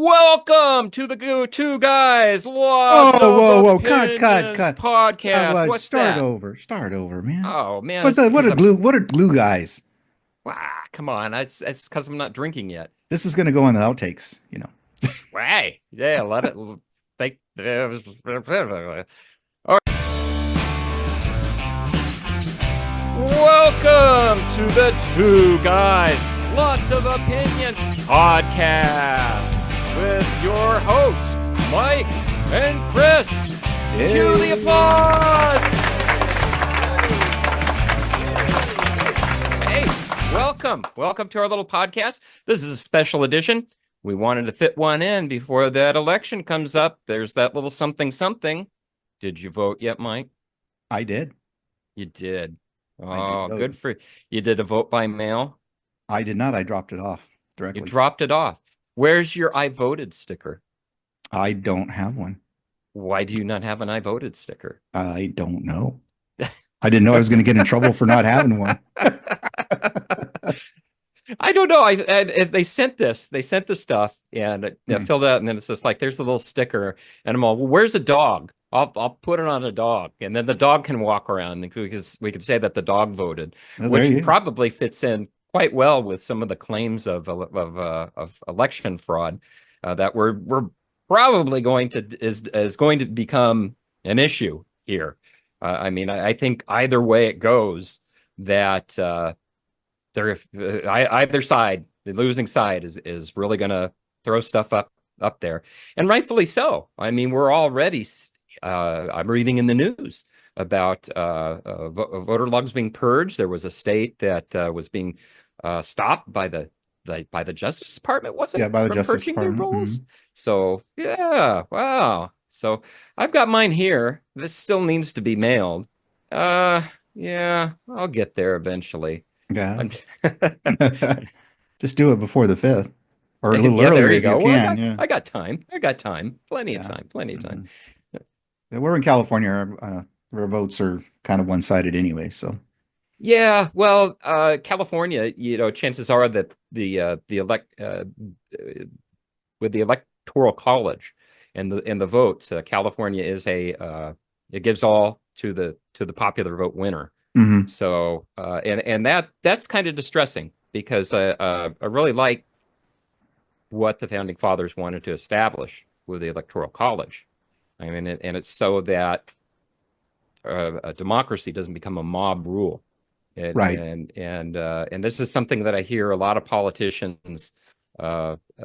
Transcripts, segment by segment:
Welcome to the Two Guys Lots Whoa, of whoa, whoa! Cut, cut, Opinions cut! podcast. What's Start that? over, man. Oh man, What it's the? What because are I'm glue? What are glue guys? come on. It's because I'm not drinking yet. This is gonna go in the outtakes. Hey, yeah, let it. They. All right. Welcome to the Two Guys Lots of Opinions podcast with your hosts Mike and Chris. Cue the applause. Hey, welcome to our little podcast. This is a special edition. We wanted to fit one in before that election comes up. There's that little something something. Did you vote yet, Mike? I did. You did. I did Oh, vote. good for you. You did a vote by mail? I did not. I dropped it off You directly. dropped it off. Where's your I voted sticker? I don't have one. Why do you not have an I voted sticker? I don't know. I didn't know I was going to get in trouble for not having one. I don't know. They sent this. They sent the stuff and filled it out, and then it's just like there's a little sticker, and I'm all, well, where's a dog? I'll put it on a dog, and then the dog can walk around because we could say that the dog voted, Well, there which you go. probably fits in quite well with some of the claims of election fraud that we're probably going to is going to become an issue here. I mean, I think either way it goes, that either side, the losing side, is really going to throw stuff up there, and rightfully so. I mean, we're already. I'm reading in the news about voter logs being purged. There was a state that was being stopped by the Justice Department, was Yeah, it, by the from Justice purging their Department. rolls? So yeah, wow. So I've got mine here. This still needs to be mailed. Yeah, I'll get there eventually. Yeah. I'm Just do it before the 5th or a little yeah, earlier there you if you go. Well, can. Yeah. I got time. I got time. Plenty of Yeah. time. Plenty of time. Mhm. Yeah, we're in California. Our votes are kind of one-sided anyway. So Yeah, well, California, chances are that the elect with the electoral college and the votes, California is it gives all to the popular vote winner. mhm. So and that's kind of distressing because I really like what the founding fathers wanted to establish with the electoral college. I mean, and it's so that a democracy doesn't become a mob rule. Right. And this is something that I hear a lot of politicians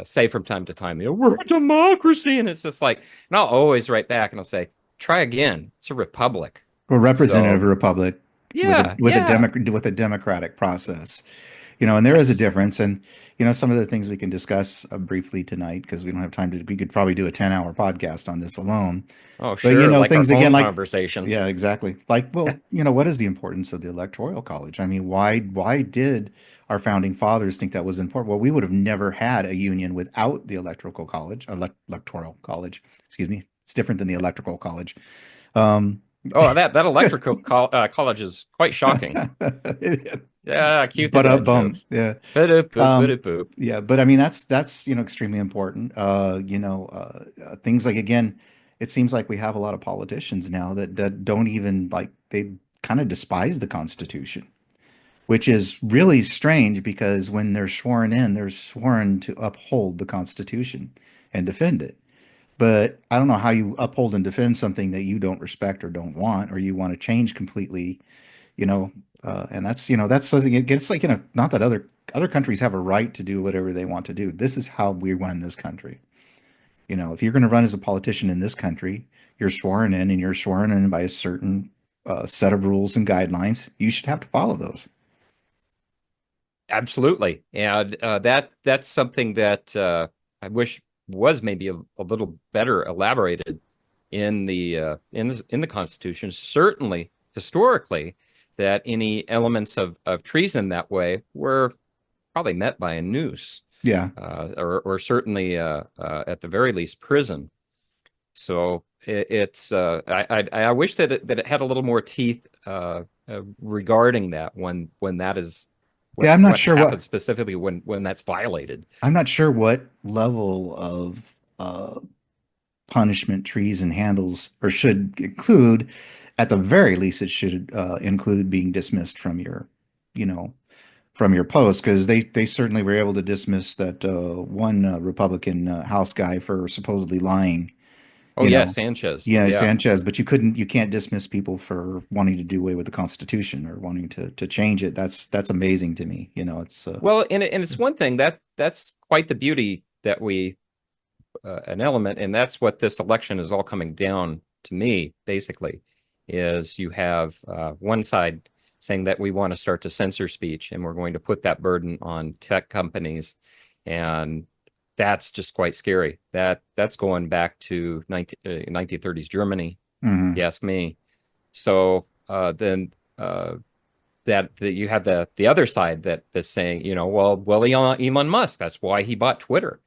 say from time to time. We're a democracy, and it's just like, and I'll always write back and I'll say, try again. It's a republic. We're representative So republic with a yeah, yeah, with a democratic process. And there is a yes. difference. And some of the things we can discuss briefly tonight because we don't have time to. We could probably do a 10-hour podcast on this alone. Oh, But sure. Like our things again phone like conversations. yeah, exactly. Like, well, what is the importance of the Electoral College? I mean, why did our founding fathers think that was important? Well, we would have never had a union without the Electoral College. Excuse me. It's different than the Electrical College. Um, Oh, that electrical college is quite shocking. Yeah, cute the but dad bum, jokes. yeah. Poop, Um, poop. yeah, but I mean that's extremely important. Things like again, it seems like we have a lot of politicians now that don't even like they kind of despise the Constitution, which is really strange because when they're sworn in, they're sworn to uphold the Constitution and defend it. But I don't know how you uphold and defend something that you don't respect or don't want, or you want to change completely, you know. And that's something. It gets like not that other countries have a right to do whatever they want to do. This is how we run this country. If you're going to run as a politician in this country, you're sworn in, and you're sworn in by a certain set of rules and guidelines. You should have to follow those. Absolutely. And that's something that I wish was maybe a little better elaborated in the Constitution. Certainly, historically, that any elements of treason that way were probably met by a noose, Yeah, or certainly at the very least prison. So it's I wish that it had a little more teeth regarding that when Yeah, I'm not what sure what happens specifically when that's violated. I'm not sure what level of punishment treason handles or should include. At the very least, it should include being dismissed from you know, from your post because they certainly were able to dismiss that one Republican House guy for supposedly lying. Oh You yeah, know, Sanchez. yeah, Yeah. Sanchez, but you can't dismiss people for wanting to do away with the Constitution or wanting to change it. That's amazing to me. It's Well, and it's one thing that's quite the beauty that we an element, and that's what this election is all coming down to me, basically, is you have one side saying that we want to start to censor speech and we're going to put that burden on tech companies. And that's just quite scary. That's going back to 1930s Germany, if you mhm. ask me. So then that you have the other side that's saying, well, Elon Musk, that's why he bought Twitter,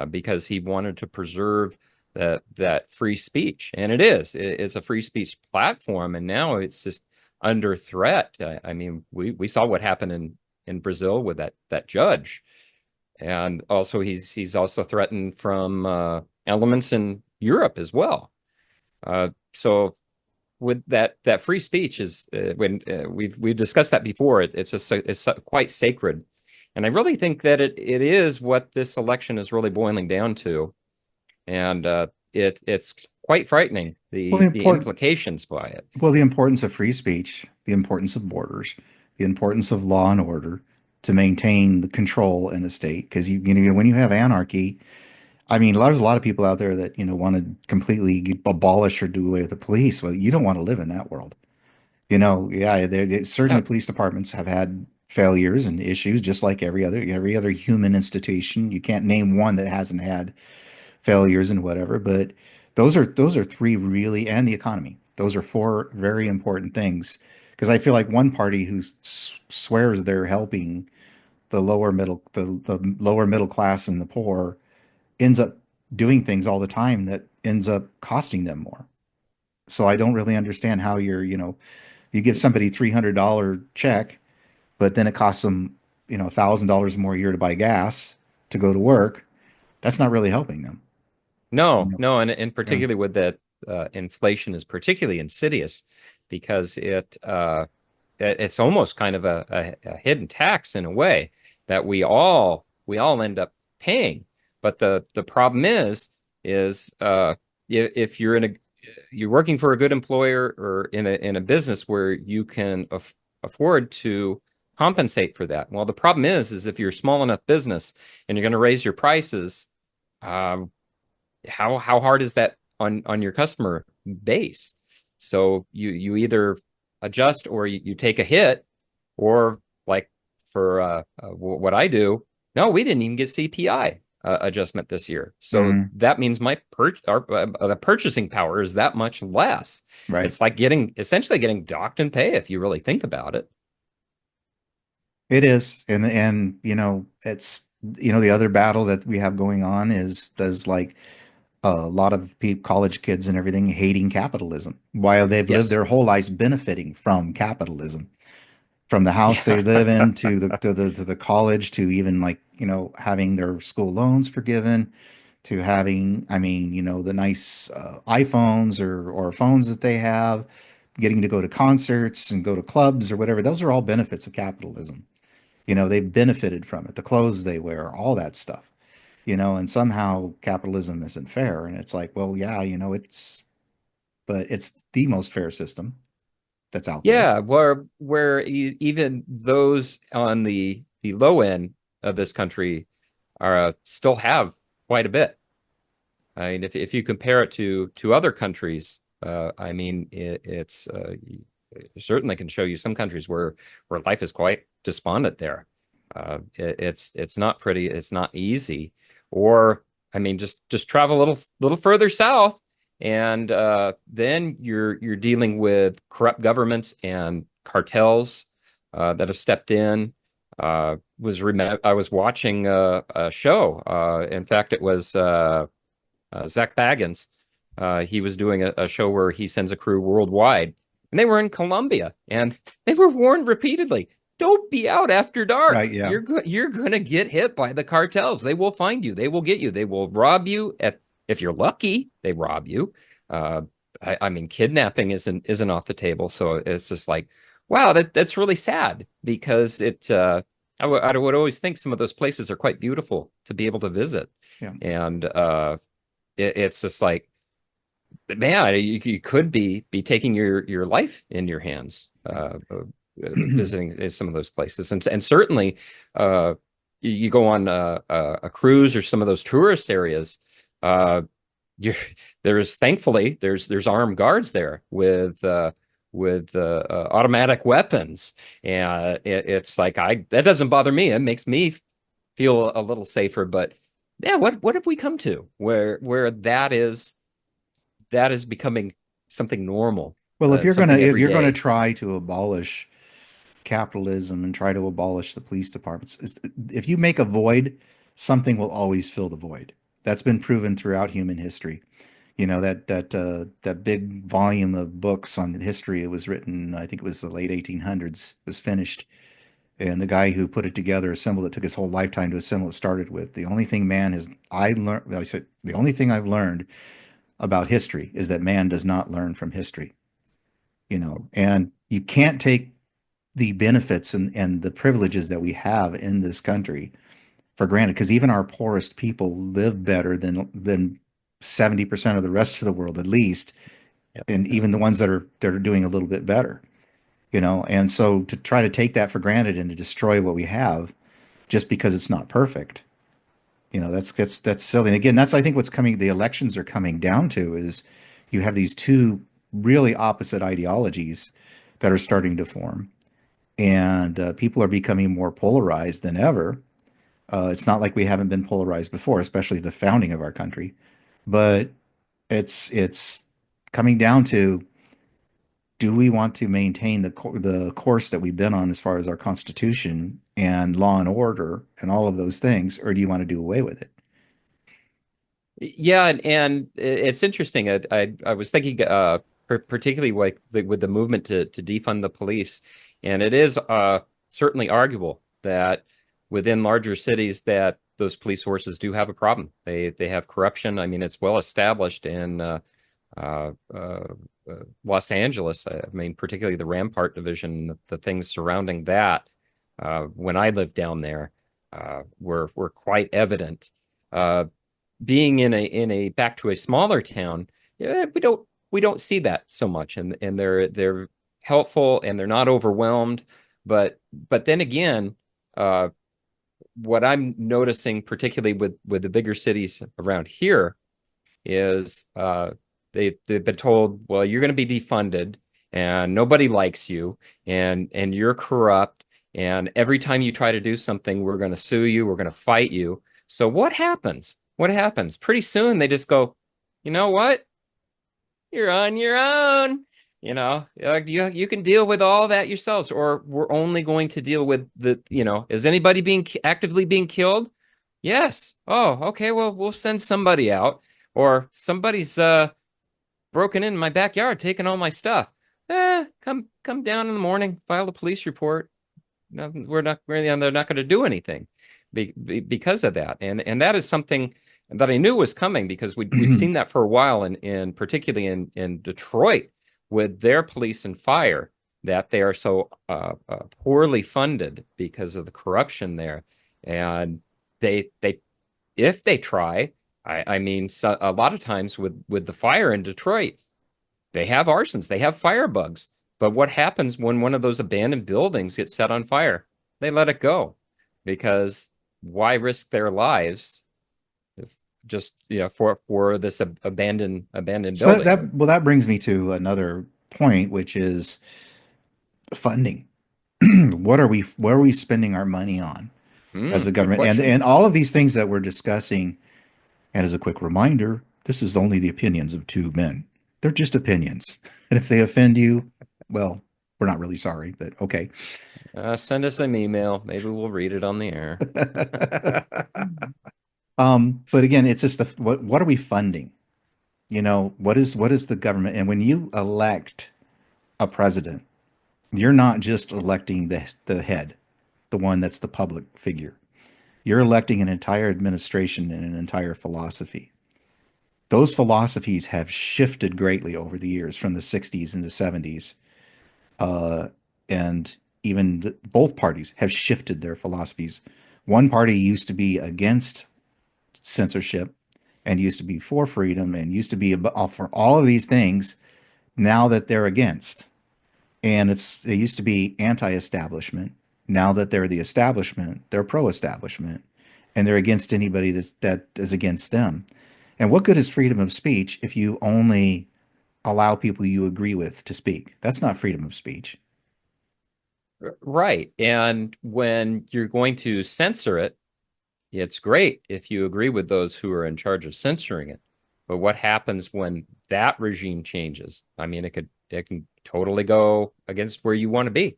because he wanted to preserve that free speech, and it's a free speech platform, and now it's just under threat. I mean, we saw what happened in Brazil with that judge, and also he's also threatened from elements in Europe as well. So with that free speech is when we've discussed that before. It's quite sacred, and I really think that it is what this election is really boiling down to, and it's quite frightening Well, the the important implications by it. well, the importance of free speech, the importance of borders, the importance of law and order to maintain the control in the state. Because when you have anarchy, I mean, there's a lot of people out there that want to completely abolish or do away with the police. Well, you don't want to live in that world. Yeah, certainly Yeah, police departments have had failures and issues, just like every other human institution. You can't name one that hasn't had failures and whatever, but those are three really, and the economy. Those are four very important things because I feel like one party who swears they're helping the lower middle class and the poor ends up doing things all the time that ends up costing them more. So I don't really understand how you give somebody $300 check, but then it costs them, $1,000 more a year to buy gas to go to work. That's not really helping them. You no, know? no, and Yeah. particularly with that inflation is particularly insidious because it's almost kind of a hidden tax in a way that we all end up paying. But the problem is if you're working for a good employer or in a business where you can afford to compensate for that. Well, the problem is if you're a small enough business and you're going to raise your prices, um, how hard is that on your customer base? So you either adjust or you take a hit, or like for what I do, no, we didn't even get CPI adjustment this year. So Mhm. that means the purchasing power is that much less. Right. It's like essentially getting docked in pay if you really think about it. It is. And it's the other battle that we have going on is there's like a lot of college kids and everything hating capitalism while they've lived Yes. their whole lives benefiting from capitalism. From the house they live Yeah. in to the college to even like having their school loans forgiven to having I mean the nice iPhones or phones that they have, getting to go to concerts and go to clubs or whatever. Those are all benefits of capitalism. They've benefited from it, the clothes they wear, all that stuff. And somehow capitalism isn't fair, and it's like, well, yeah, but it's the most fair system that's out there. Yeah, where even those on the low end of this country are still have quite a bit. I mean, if you compare it to other countries, I mean, it's certainly can show you some countries where life is quite despondent there. It's not pretty, it's not easy. Or I mean, just travel a little further south, and then you're dealing with corrupt governments and cartels that have stepped in. I was watching a show. In fact, it was Zach Baggins. He was doing a show where he sends a crew worldwide, and they were in Colombia, and they were warned repeatedly. don't be out after dark. Right, yeah. You're gonna get hit by the cartels. They will find you. They will get you. They will rob you. At if you're lucky, they rob you. Uh, I mean, kidnapping isn't off the table. So it's just like, wow, that's really sad because it. I would always think some of those places are quite beautiful to be able to visit, Yeah. and it's just like, man, you could be taking your life in your hands, visiting some of those places, and certainly, you go on a cruise or some of those tourist areas. Uh, you there's thankfully there's armed guards there with automatic weapons, and it's like I that doesn't bother me. It makes me feel a little safer, but. Yeah, what have we come to where that is becoming something normal, Well, something if every you're gonna day. try to abolish capitalism and try to abolish the police departments, if you make a void, something will always fill the void. That's been proven throughout human history. You know that big volume of books on history, it was written, I think it was the late 1800s, was finished, and the guy who put it together assembled it, took his whole lifetime to assemble it, started with the only thing man has I learned I said the only thing I've learned about history is that man does not learn from history, and you can't take the benefits and the privileges that we have in this country for granted, because even our poorest people live better than 70% of the rest of the world, at least, Yep. and even the ones that are doing a little bit better, and so to try to take that for granted and to destroy what we have just because it's not perfect, that's silly. And again, that's, I think, what's coming, the elections are coming down to, is you have these two really opposite ideologies that are starting to form, and people are becoming more polarized than ever. It's not like we haven't been polarized before, especially the founding of our country, but it's coming down to, do we want to maintain the course that we've been on as far as our Constitution and law and order and all of those things, or do you want to do away with it? Yeah, and it's interesting. I was thinking, particularly like with the movement to defund the police, and it is certainly arguable that within larger cities that those police forces do have a problem. They have corruption. I mean, it's well established in uh, uh, Los Angeles. I mean, particularly the Rampart Division, the things surrounding that. When I lived down there, were quite evident. Being in a back to a smaller town, yeah, we don't see that so much, and they're helpful and they're not overwhelmed. But then again, uh, what I'm noticing, particularly with the bigger cities around here, is they've been told, well, you're going to be defunded and nobody likes you and you're corrupt, and every time you try to do something, we're going to sue you, we're going to fight you. So what happens? What happens? Pretty soon they just go, you know what? You're on your own. You can deal with all that yourselves, or we're only going to deal with is anybody actively being killed? Yes. Oh, okay. Well, we'll send somebody out, or somebody's broken in my backyard, taking all my stuff. Come down in the morning, file a police report. Nothing, they're not going to do anything because of that. And that is something that I knew was coming because we'd seen that for a while, in particularly in Detroit with their police and fire, that they are so poorly funded because of the corruption there. And they if they try, I mean, so, a lot of times with the fire in Detroit, they have arsons, they have firebugs. But what happens when one of those abandoned buildings gets set on fire? They let it go because why risk their lives if just for this abandoned So building? well, that brings me to another point, which is funding. What are we spending our money on as a Good government? question. And all of these things that we're discussing, and as a quick reminder, this is only the opinions of two men. They're just opinions. And if they offend you, well, we're not really sorry, but okay. Send us an email. Maybe we'll read it on the air. But again, it's just what are we funding? What is the government? And when you elect a president, You're not just electing the head, the one that's the public figure. You're electing an entire administration and an entire philosophy. Those philosophies have shifted greatly over the years from the 60s and the 70s. Uh, and even both parties have shifted their philosophies. One party used to be against censorship and used to be for freedom and used to be for all of these things now that they're against. And they used to be anti-establishment. Now that they're the establishment, they're pro-establishment, and they're against anybody that is against them. And what good is freedom of speech if you only allow people you agree with to speak? That's not freedom of speech. Right. And when you're going to censor it, it's great if you agree with those who are in charge of censoring it. But what happens when that regime changes? I mean, it can totally go against where you want to be.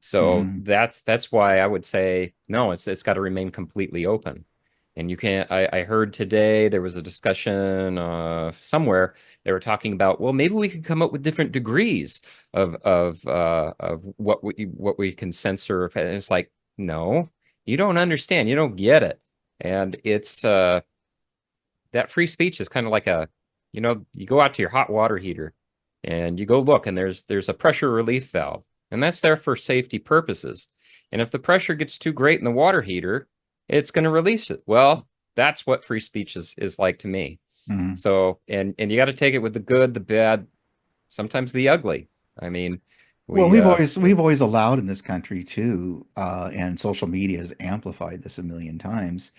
So Mm-hmm. that's why I would say no, it's got to remain completely open. And you can't. I heard today there was a discussion somewhere they were talking about, well, maybe we could come up with different degrees of what we can censor. And it's like, no, you don't understand. You don't get it. And it's that free speech is kind of like you go out to your hot water heater and you go look and there's a pressure relief valve and that's there for safety purposes. And if the pressure gets too great in the water heater, it's going to release it. Well, that's what free speech is like to me. Mm-hmm. So, and you got to take it with the good, the bad, sometimes the ugly. I mean, Well, we we've always allowed in this country too, and social media has amplified this a million times.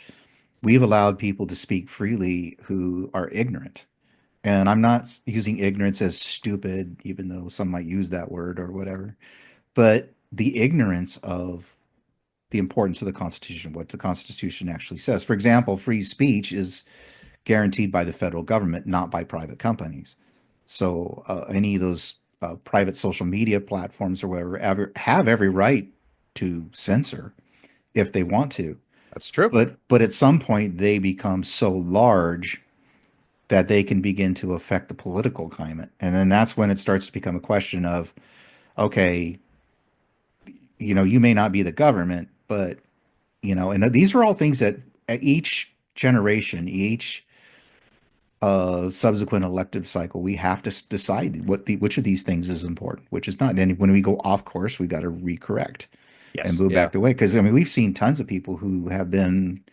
We've allowed people to speak freely who are ignorant. And I'm not using ignorance as stupid, even though some might use that word or whatever, but the ignorance of the importance of the Constitution, what the Constitution actually says. For example, free speech is guaranteed by the federal government, not by private companies. So any of those private social media platforms or whatever have every right to censor if they want to. that's true. But at some point they become so large that they can begin to affect the political climate. And then that's when it starts to become a question of, okay, you may not be the government, but and these are all things that at each generation, each subsequent elective cycle, we have to decide which of these things is important, which is not. And when we go off course, we got to recorrect and Yes. move Yeah. back the way. Because I mean, we've seen tons of people who have been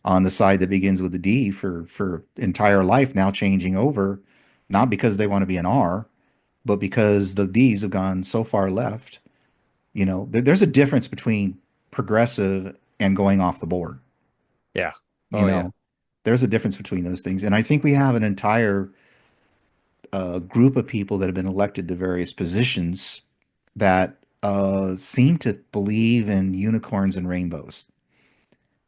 on the side that begins with a D for entire life now changing over, not because they want to be an R, but because the D's have gone so far left. There's a difference between progressive and going off the board. Yeah. You Oh yeah. know, there's a difference between those things, and I think we have an entire group of people that have been elected to various positions that seem to believe in unicorns and rainbows.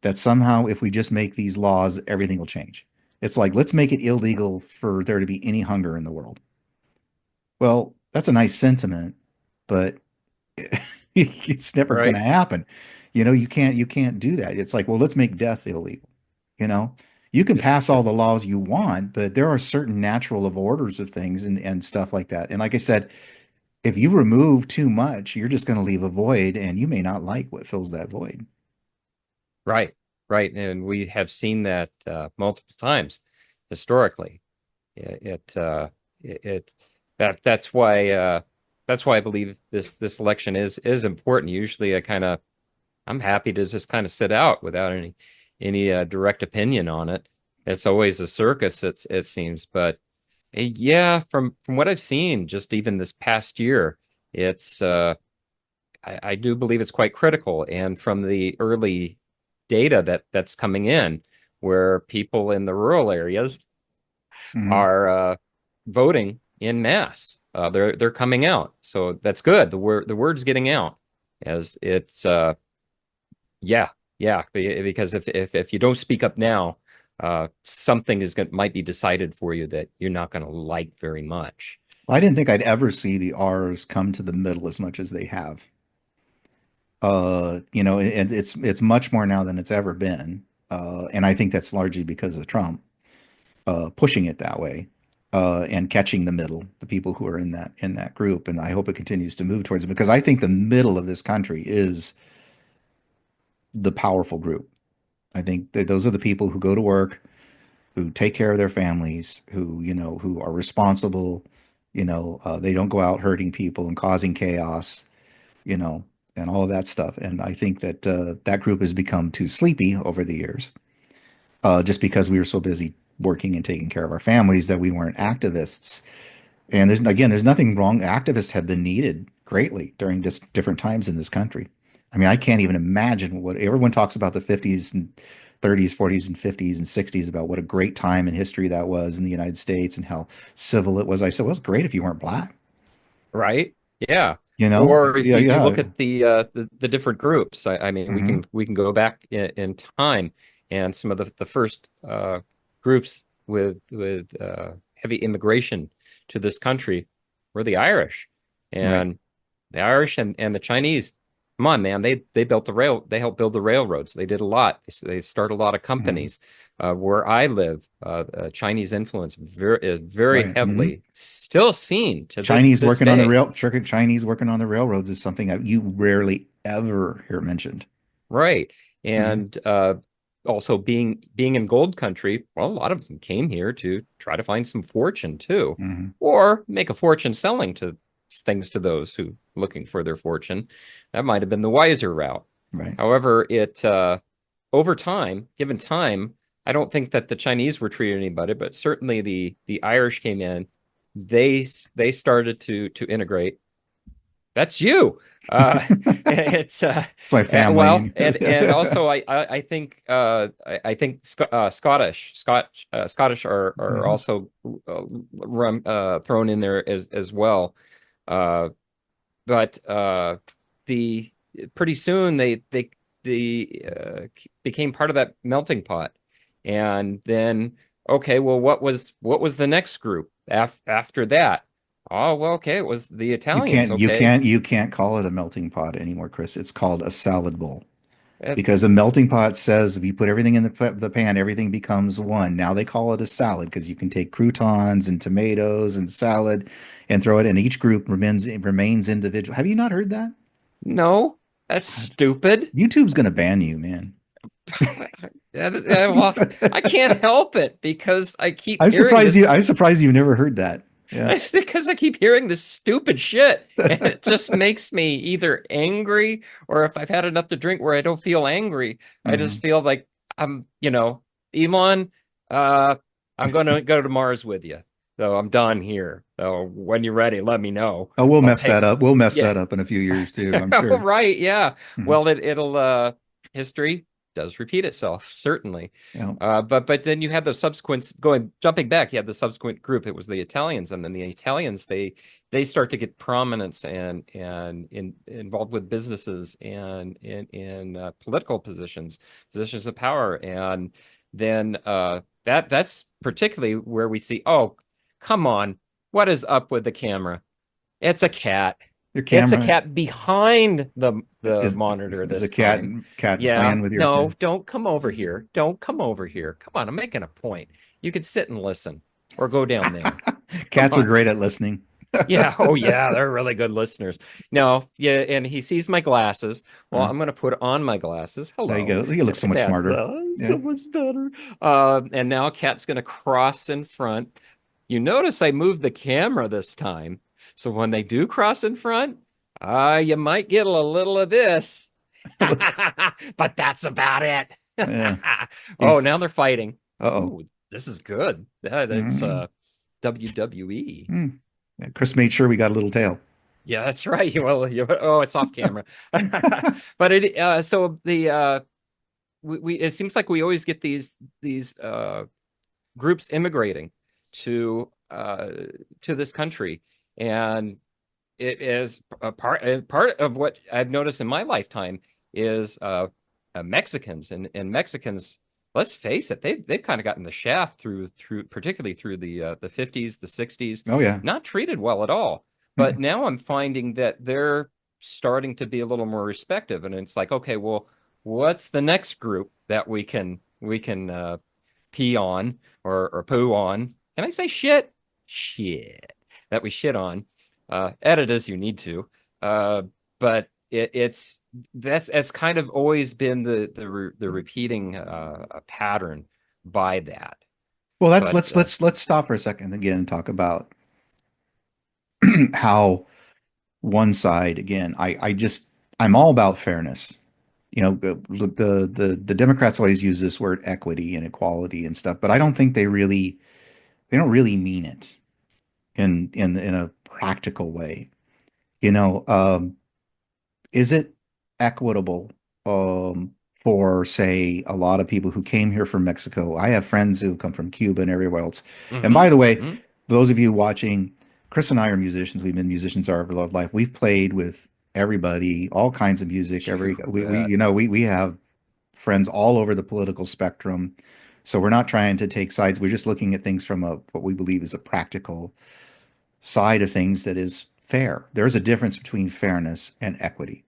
That somehow, if we just make these laws, everything will change. It's like, let's make it illegal for there to be any hunger in the world. Well, that's a nice sentiment, but it's never going to Right. happen. You can't do that. It's like, well, let's make death illegal. You know, you can Just pass all the just laws you want, but there are certain natural of orders of things and stuff like that. And like I said, if you remove too much, you're just going to leave a void, and you may not like what fills that void. right. Right. And we have seen that multiple times historically. It, it that's why I believe this election is important. Usually I'm happy to just kind of sit out without any direct opinion on it. It's always a circus, it seems, but yeah, from what I've seen, just even this past year, it's I do believe it's quite critical. And from the early data that's coming in, where people in the rural areas Hmm. are voting in mass. They're coming out, so that's good. The word's getting out as it's yeah, yeah, because if you don't speak up now, something might be decided for you that you're not going to like very much. Well, I didn't think I'd ever see the R's come to the middle as much as they have. And it's much more now than it's ever been. And I think that's largely because of Trump pushing it that way. and catching the middle, the people who are in that group. And I hope it continues to move towards it because I think the middle of this country is the powerful group. I think that those are the people who go to work, who take care of their families, who, who are responsible, they don't go out hurting people and causing chaos, you know, and all of that stuff. And I think that that group has become too sleepy over the years, just because we were so busy working and taking care of our families that we weren't activists. And there's nothing wrong. Activists have been needed greatly during just different times in this country. I mean, I can't even imagine what everyone talks about the 50s and 30s, 40s and 50s and 60s about what a great time in history that was in the United States and how civil it was. I said, well, it was great if you weren't black, Right? Yeah. you know? Or Yeah, you yeah. look at the different groups. I mean, Hmm. we can go back in time, and some of the first groups with heavy immigration to this country were the Irish, Right. and the Irish and the Chinese. Come on, man! They built the rail. They helped build the railroads. They did a lot. They started a lot of Hmm. companies. Where I live, Chinese influence is very Right. Hmm. heavily still seen to Chinese this working on the day. Chinese working on the railroads is something that you rarely ever hear mentioned. Right. Hmm. And also being in gold country, well, a lot of them came here to try to find some fortune too, Hmm. or make a fortune selling to things to those who looking for their fortune. That might have been the wiser route. Right. However, it over time, given time, I don't think that the Chinese were treating anybody, but certainly the Irish came in. They started to integrate. That's you. It's It's my family. and also I think I think Scottish are Mhm. also thrown in there as well. Uh, but the pretty soon they became part of that melting pot, and then okay, well, what was the next group after that? Oh, well, okay, it was the Italians. Okay, You can't call it a melting pot anymore, Chris. It's called a salad bowl Uh, because a melting pot says if you put everything in the pan, everything becomes one. Now they call it a salad because you can take croutons and tomatoes and salad and throw it, and each group remains individual. Have you not heard that? no, that's God, stupid. YouTube's gonna ban you, man. Well, I can't help it because I keep hearing this. I'm surprised you've never heard that. Yeah. It's because I keep hearing this stupid shit, and it just makes me either angry or if I've had enough to drink where I don't feel angry, I just Hmm. feel like Elon, uh, I'm gonna go to Mars with you. So I'm done here. So when you're ready, let me know. Oh, we'll I'll mess take, that up. We'll mess yeah. that up in a few years too, I'm Oh, sure. right, yeah. Mhm. Well, it'll history does repeat itself, certainly. Yeah. But then you had the subsequent jumping back, you had the subsequent group. It was the Italians, and then the Italians they start to get prominence and involved with businesses and in political positions of power, and then that's particularly where we see, oh, come on, what is up with the camera? It's a cat. Your It's a camera cat behind the is monitor is a this time. cat Yeah, playing with your no, kid. don't come over here. Don't come over here. Come on, I'm making a point. You could sit and listen or go down there. Come Cats are on. great at listening. Yeah, oh yeah, they're really good listeners. No, yeah, and he sees my glasses. Well, Uh, I'm gonna put on my glasses. there you Hello. go. You look so much That's smarter. so Yeah. much better. And now Cat's gonna cross in front. You notice I moved the camera this time. So when they do cross in front, you might get a little of this. But that's about it. Yeah. Oh, now He's they're fighting. uh-oh. Ooh, this is good. That's Mm, WWE. mm. Yeah, Chris made sure we got a little tail. Yeah, that's right. Well, oh, it's off camera. But it so the we it seems like we always get these groups immigrating to this country, and it is a part of what I've noticed in my lifetime is Mexicans, and Mexicans. Let's face it, they've kind of gotten the shaft through particularly through the 50s, the 60s, Oh yeah. not treated well at all. But Mm. now I'm finding that they're starting to be a little more respective, and it's like, okay, well, what's the next group that we can pee on or poo on? Can I say shit? shit that we shit on. Edit as you need to. Uh, but it's that's kind of always been the repeating pattern by that. Well, let's But let's let's let's stop for a second again and talk about how one side again. I'm all about fairness. You know, the Democrats always use this word equity and equality and stuff, but I don't think they don't really mean it in a practical way. You know, is it equitable for, say, a lot of people who came here from Mexico? I have friends who come from Cuba and everywhere else. And hmm by the way, hmm those of you watching, Chris and I are musicians. We've been musicians our life. We've played with everybody, all kinds of music. You We bet. you know we have friends all over the political spectrum. So we're not trying to take sides. We're just looking at things from a what we believe is a practical side of things that is fair. There's a difference between fairness and equity.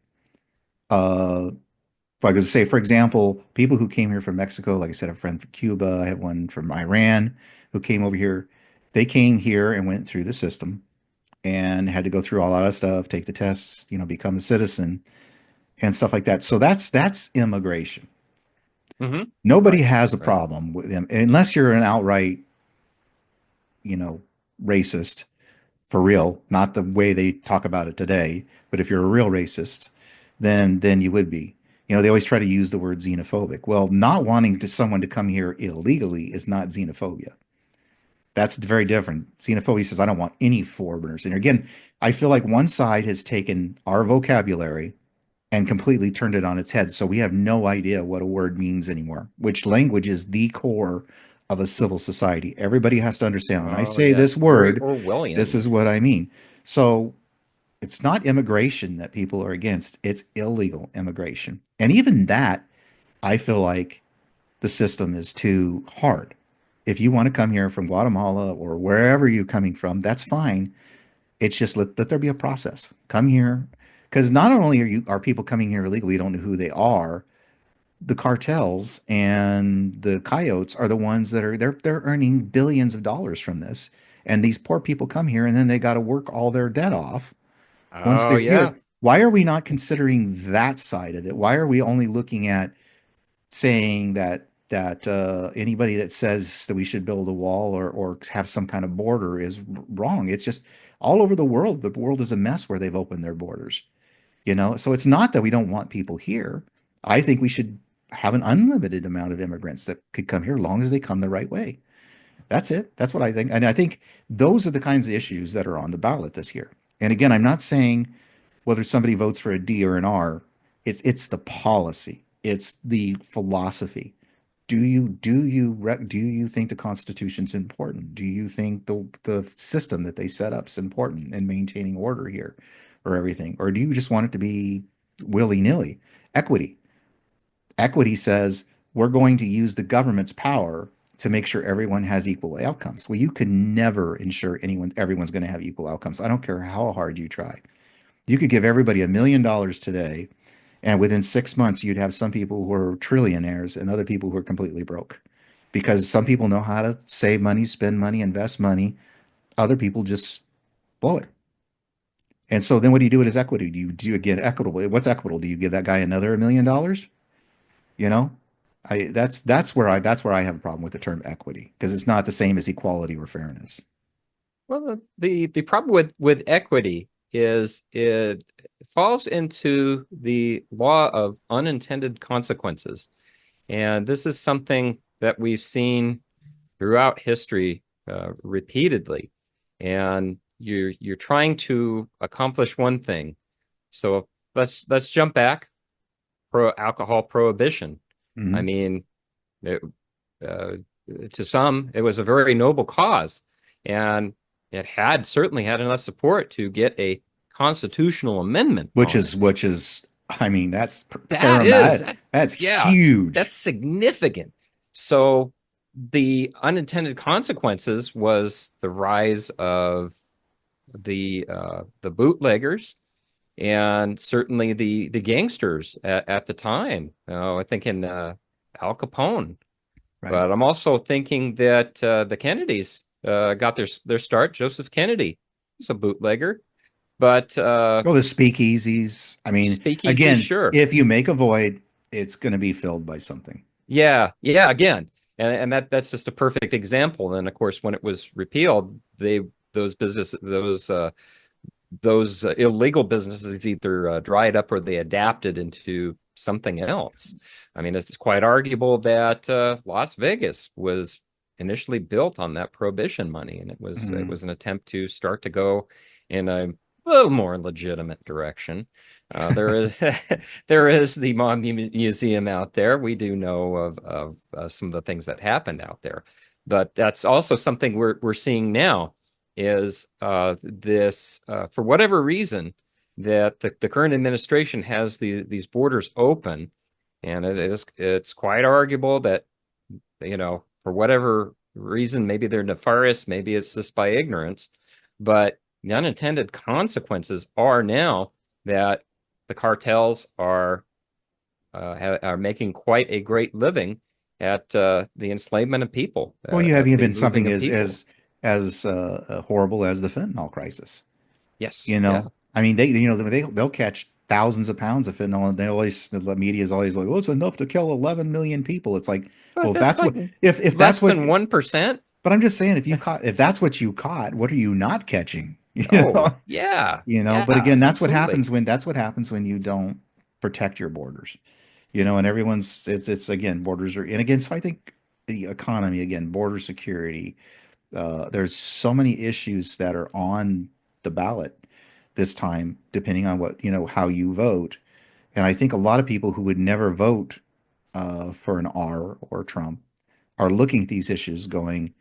Uh, like I say, for example, people who came here from Mexico, like I said, a friend from Cuba, I have one from Iran who came over here. They came here and went through the system and had to go through a lot of stuff, take the tests, become a citizen and stuff like that. So that's immigration. hmm Nobody Right. has a Right. problem with them unless you're an outright, you know, racist for real, not the way they talk about it today. But if you're a real racist, then you would be. They always try to use the word xenophobic. Well, not wanting someone to come here illegally is not xenophobia. That's very different. Xenophobia says I don't want any foreigners. And again, I feel like one side has taken our vocabulary and completely turned it on its head. So we have no idea what a word means anymore, which language is the core of a civil society. Everybody has to understand when I Oh say this yes, very word, this Orwellian. is what I mean. So it's not immigration that people are against, it's illegal immigration. And even that, I feel like the system is too hard. If you want to come here from Guatemala or wherever you're coming from, that's fine. It's just let there be a process. Come here, because not only are people coming here illegally, you don't know who they are. The cartels and the coyotes are the ones that they're earning billions of dollars from this. And these poor people come here and then they got to work all their debt off once Oh they're here. yeah. Why are we not considering that side of it? Why are we only looking at saying that anybody that says that we should build a wall or have some kind of border is wrong? It's just all over the world. The world is a mess where they've opened their borders. So it's not that we don't want people here. I think we should have an unlimited amount of immigrants that could come here, as long as they come the right way. That's it. That's what I think. And I think those are the kinds of issues that are on the ballot this year. And again, I'm not saying whether somebody votes for a D or an R. It's the policy. It's the philosophy. Do you think the Constitution's important? Do you think the system that they set up is important in maintaining order here or everything? Or do you just want it to be willy-nilly? Equity. Equity says we're going to use the government's power to make sure everyone has equal outcomes. Well, you could never ensure everyone's going to have equal outcomes. I don't care how hard you try. You could give everybody $1 million today, and within 6 months, you'd have some people who are trillionaires and other people who are completely broke. Because some people know how to save money, spend money, invest money. Other people just blow it. And so then what do you do with his equity? Do you get equitable? What's equitable? Do you give that guy another $1 million? You know? That's where I have a problem with the term equity, because it's not the same as equality or fairness. Well, the problem with equity is it falls into the law of unintended consequences. And this is something that we've seen throughout history repeatedly. And you're trying to accomplish one thing. So let's jump back. Pro alcohol prohibition. I Hmm. mean, it, uh, to some, it was a very noble cause, and it had certainly had enough support to get a constitutional amendment Which on is it. which is I mean, that's That is, paramount. that's, That's yeah, that's huge. significant. So the unintended consequences was the rise of the bootleggers and certainly the gangsters at the time. I think in Al Capone, Right. but I'm also thinking that the Kennedys. got their start. Joseph Kennedy was a bootlegger, but Well, the speakeasies. I mean, speakeasy, again, sure. if you make a void, it's going to be filled by something. Yeah, yeah, again. And that's just a perfect example. And of course, when it was repealed, they those business those illegal businesses either dried up or they adapted into something else. I mean, it's quite arguable that Las Vegas was initially built on that prohibition money, and it Mm. was an attempt to start to go in a little more legitimate direction. There is there is the Mon Museum out there. We do know of some of the things that happened out there, but that's also something we're seeing now is this for whatever reason that the current administration has these borders open, and it's quite arguable that for whatever reason, maybe they're nefarious, maybe it's just by ignorance, but the unintended consequences are now that the cartels are making quite a great living at the enslavement of people, Well, you have at the even moving something of people. as horrible as the fentanyl crisis. Yes, You yeah. know, I mean, they'll catch thousands of pounds of fentanyl, and the media is always like, "Oh, it's enough to kill 11 million people." It's like, well, But if that's that's like what if that's less what, than 1%. but I'm just saying, if that's what you caught, what are you not catching? Oh, yeah. But Yeah, again, absolutely. that's what happens when you don't protect your borders. And everyone's it's again, borders are, and again, so I think the economy, again, border security, there's so many issues that are on the ballot this time, depending on how you vote. And I think a lot of people who would never vote for an R or Trump are looking at these issues going,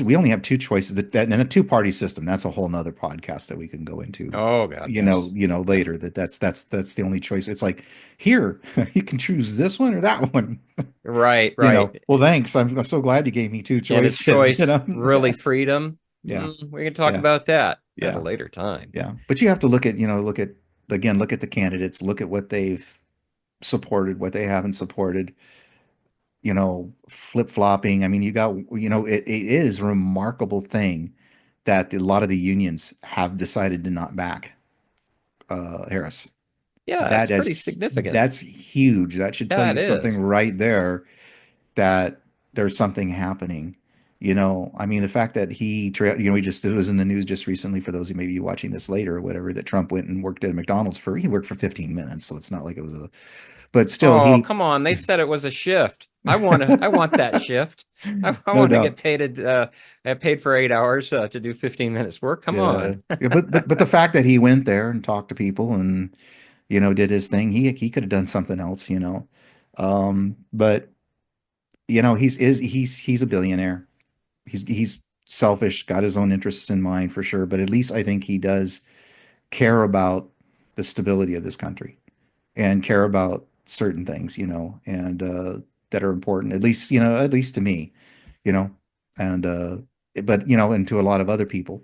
we only have two choices, and a two-party system. That's a whole nother podcast that we can go into, Oh God, yes. Yeah. later, that's the only choice. It's like, here, you can choose this one or that one. Right, right. Well, thanks. I'm so glad you gave me two And its choices, choice, really freedom. Yeah. We can talk Yeah. about that at a Yeah. later time. Yeah. But you have to look at the candidates, look at what they've supported, what they haven't supported, flip-flopping. I mean, it is a remarkable thing that a lot of the unions have decided to not back Harris. Yeah, it's That pretty is significant. that's huge. That should tell Yeah, it you something is. right there, that there's something happening. I mean, the fact that it was in the news just recently, for those who may be watching this later or whatever, that Trump went and worked at McDonald's he worked for 15 minutes. So it's not like it was but still Oh, come on. They said it was a shift. I want that shift. I no want to get doubt. paid for 8 hours to do 15 minutes work. Come Yeah. on. Yeah, but the fact that he went there and talked to people and, did his thing, he could have done something else. But he's a billionaire. He's selfish, got his own interests in mind for sure, but at least I think he does care about the stability of this country and care about certain things, and that are important, at least to me, you know, and but and to a lot of other people.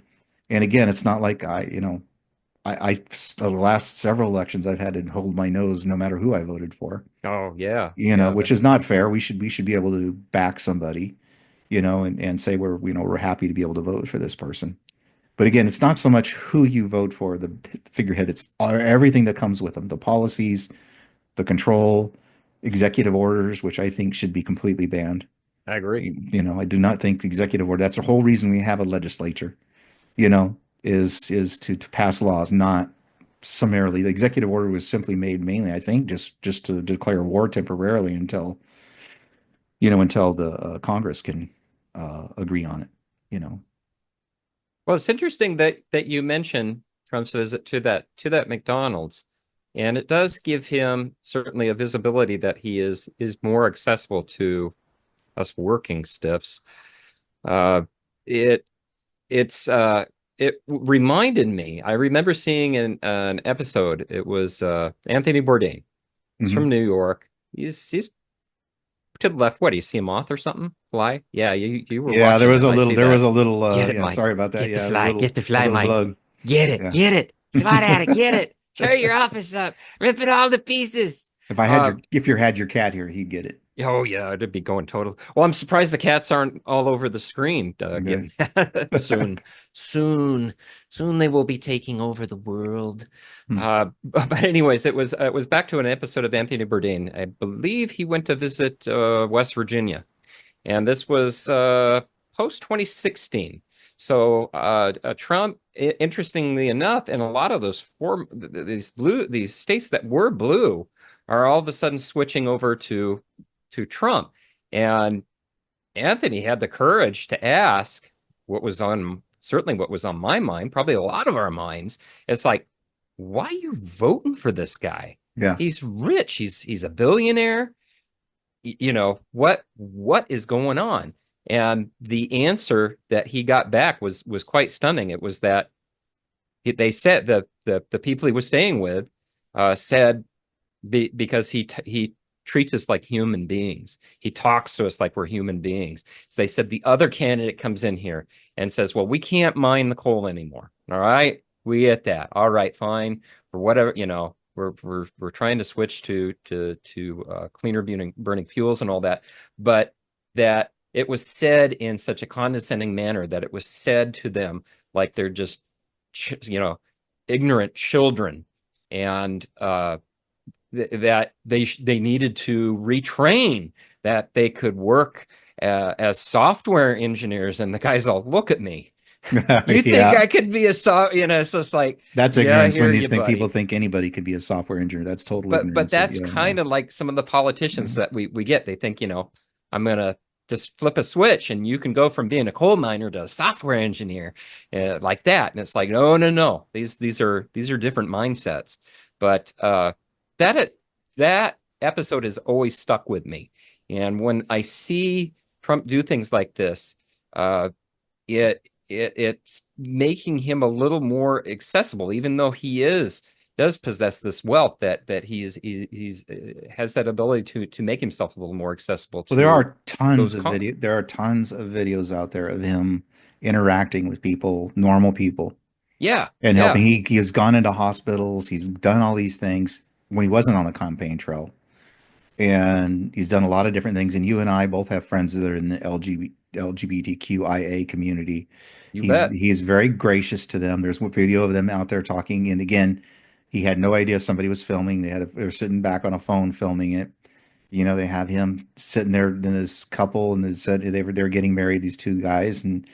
And again, it's not like I the last several elections I've had to hold my nose no matter who I voted for, Oh, yeah. Yeah. which is not fair. We should be able to back somebody, and say we're happy to be able to vote for this person. But again, it's not so much who you vote for, the figurehead, it's everything that comes with them, the policies, the control, executive orders, which I think should be completely banned. I agree. I do not think the executive order, that's the whole reason we have a legislature, you know, is to pass laws, not summarily. The executive order was simply made mainly, I think, just to declare war temporarily until the Congress can agree on it, you know. Well, it's interesting that you mentioned Trump's visit to that McDonald's, and it does give him certainly a visibility that he is more accessible to us working stiffs. Uh, it it reminded me. I remember seeing an episode. It was Anthony Bourdain. He's Hmm. from New York. He's to the left. What do you see a moth or something fly? Yeah, you were Yeah, watching that. I see there was that. a little, Get it, yeah, Mike. sorry about that. Get the Yeah, there was fly. Get the a fly, little Mike. bug. Get it. Yeah. Get it. Swat at it. Get it. Tear your office up. Rip it all to pieces. Uh, If you had your cat here, he'd get it. Oh yeah, it'd be going total. Well, I'm surprised the cats aren't all over the screen. Okay. Getting soon, soon, soon they will be taking over the world. Hmm. But anyways, it was back to an episode of Anthony Bourdain. I believe he went to visit West Virginia, and this was post 2016. So Trump, interestingly enough, and a lot of those these states that were blue are all of a sudden switching over to Trump. And Anthony had the courage to ask what was on certainly what was on my mind, probably a lot of our minds. It's like, why are you voting for this guy? Yeah. He's rich. He's a billionaire. What is going on? And the answer that he got back was quite stunning. It was that they said the people he was staying with said because he treats us like human beings. He talks to us like we're human beings. So they said the other candidate comes in here and says, "Well, we can't mine the coal anymore. All right, we get that. All right, fine for whatever we're trying to switch to cleaner burning fuels and all that, but that it was said in such a condescending manner that it was said to them like they're just ignorant children, and that they needed to retrain, that they could work as software engineers." And the guys all look at me. You think Yeah. I could be it's just like, That's yeah, I ignorance hear when you you, think people buddy. think anybody could be a software engineer. That's total But ignorance. So, that's yeah, yeah. kind of like some of the politicians Yeah. that we get. They think, I'm gonna just flip a switch and you can go from being a coal miner to a software engineer, like that. And it's like, no, no, no. These are different mindsets. But that that episode has always stuck with me. And when I see Trump do things like this, uh, it's making him a little more accessible, even though he does possess this wealth, that he's has that ability to make himself a little more accessible Well, there to are tons those of con. video. There are tons of videos out there of him interacting with people, normal people, Yeah, and helping. yeah. He has gone into hospitals. He's done all these things when he wasn't on the campaign trail, and he's done a lot of different things. And you and I both have friends that are in the LGBTQIA community. You bet. He's very gracious to them. There's one video of them out there talking, and again, he had no idea somebody was filming. They were sitting back on a phone filming it. They have him sitting there, and this couple, and they said they were getting married, these two guys, and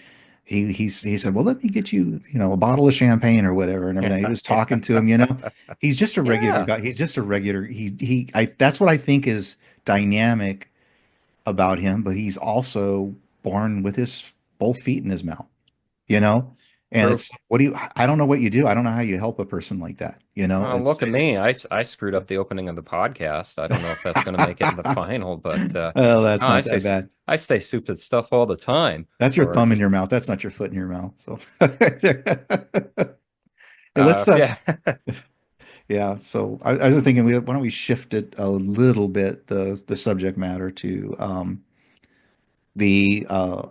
he said, "Well, let me get you, a bottle of champagne or whatever," and everything. He was talking to him. He's just a regular Yeah. guy. He's just a regular. I that's what I think is dynamic about him, but he's also born with his both feet in his mouth, you know. And True. it's what do you? I don't know what you do. I don't know how you help a person like that. Well, It's look at me. I screwed up the opening of the podcast. I don't know if that's going to make it in the final, but oh, that's no, not that bad. I say stupid stuff all the time, That's your or thumb in just your mouth. That's not your foot in your mouth. So, Hey, let's yeah. yeah. So I was thinking, why don't we shift it a little bit, the subject matter to the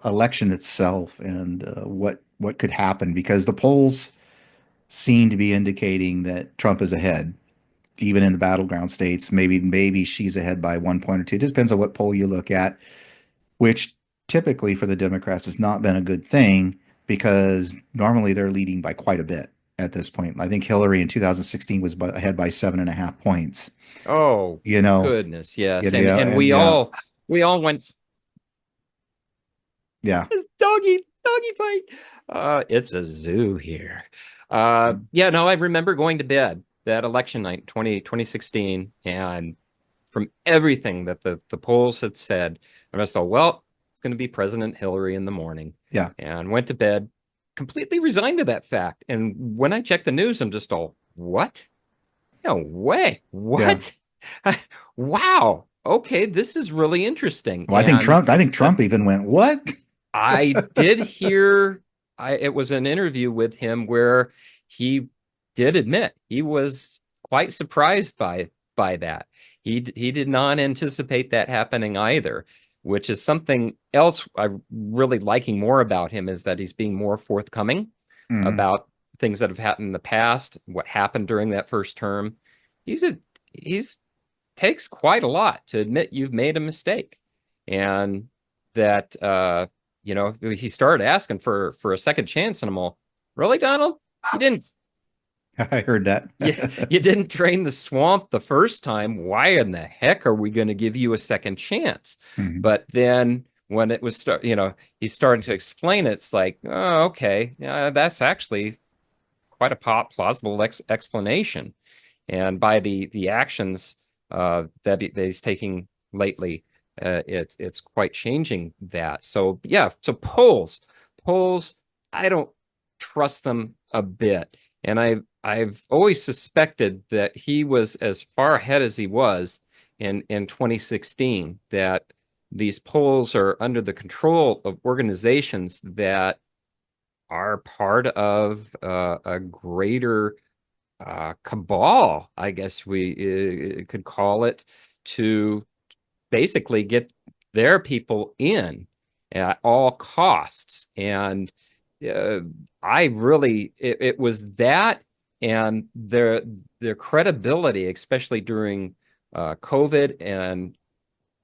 election itself and what could happen, because the polls seem to be indicating that Trump is ahead, even in the battleground states. Maybe she's ahead by 1 point or two. It just depends on what poll you look at, which typically for the Democrats has not been a good thing because normally they're leading by quite a bit at this point. I think Hillary in 2016 was ahead by 7.5 points. Oh, You know, goodness, yes. And yeah, and and we yeah, all went yeah, doggy fight. It's a zoo here. Yeah, no, I remember going to bed that election night, 2016, and from everything that the polls had said, I just thought, well, it's going to be President Hillary in the morning, yeah, and went to bed completely resigned to that fact. And when I checked the news, I'm just all, what? No way. yeah. What? Wow. Okay, this is really interesting. Well, And I think the Trump even went, "What?" I did hear it was an interview with him where he did admit he was quite surprised by that. He did not anticipate that happening either, which is something else I'm really liking more about him, is that he's being more forthcoming Hmm. about things that have happened in the past, what happened during that first term. He's a he's takes quite a lot to admit you've made a mistake. And that he started asking for a second chance, and I'm all, really, Donald? You didn't I heard that. you, you didn't drain the swamp the first time. Why in the heck are we going to give you a second chance? Mhm. But then when it was he's starting to explain it, it's like, oh, okay, yeah, that's actually quite a plausible explanation. And by the actions that he's taking lately, it's quite changing that. So yeah, so polls, I don't trust them a bit, and I've always suspected that he was as far ahead as he was in 2016. That these polls are under the control of organizations that are part of a greater cabal, I guess we could call it, to basically get their people in at all costs. And uh, I really, it was that and their credibility, especially during COVID, and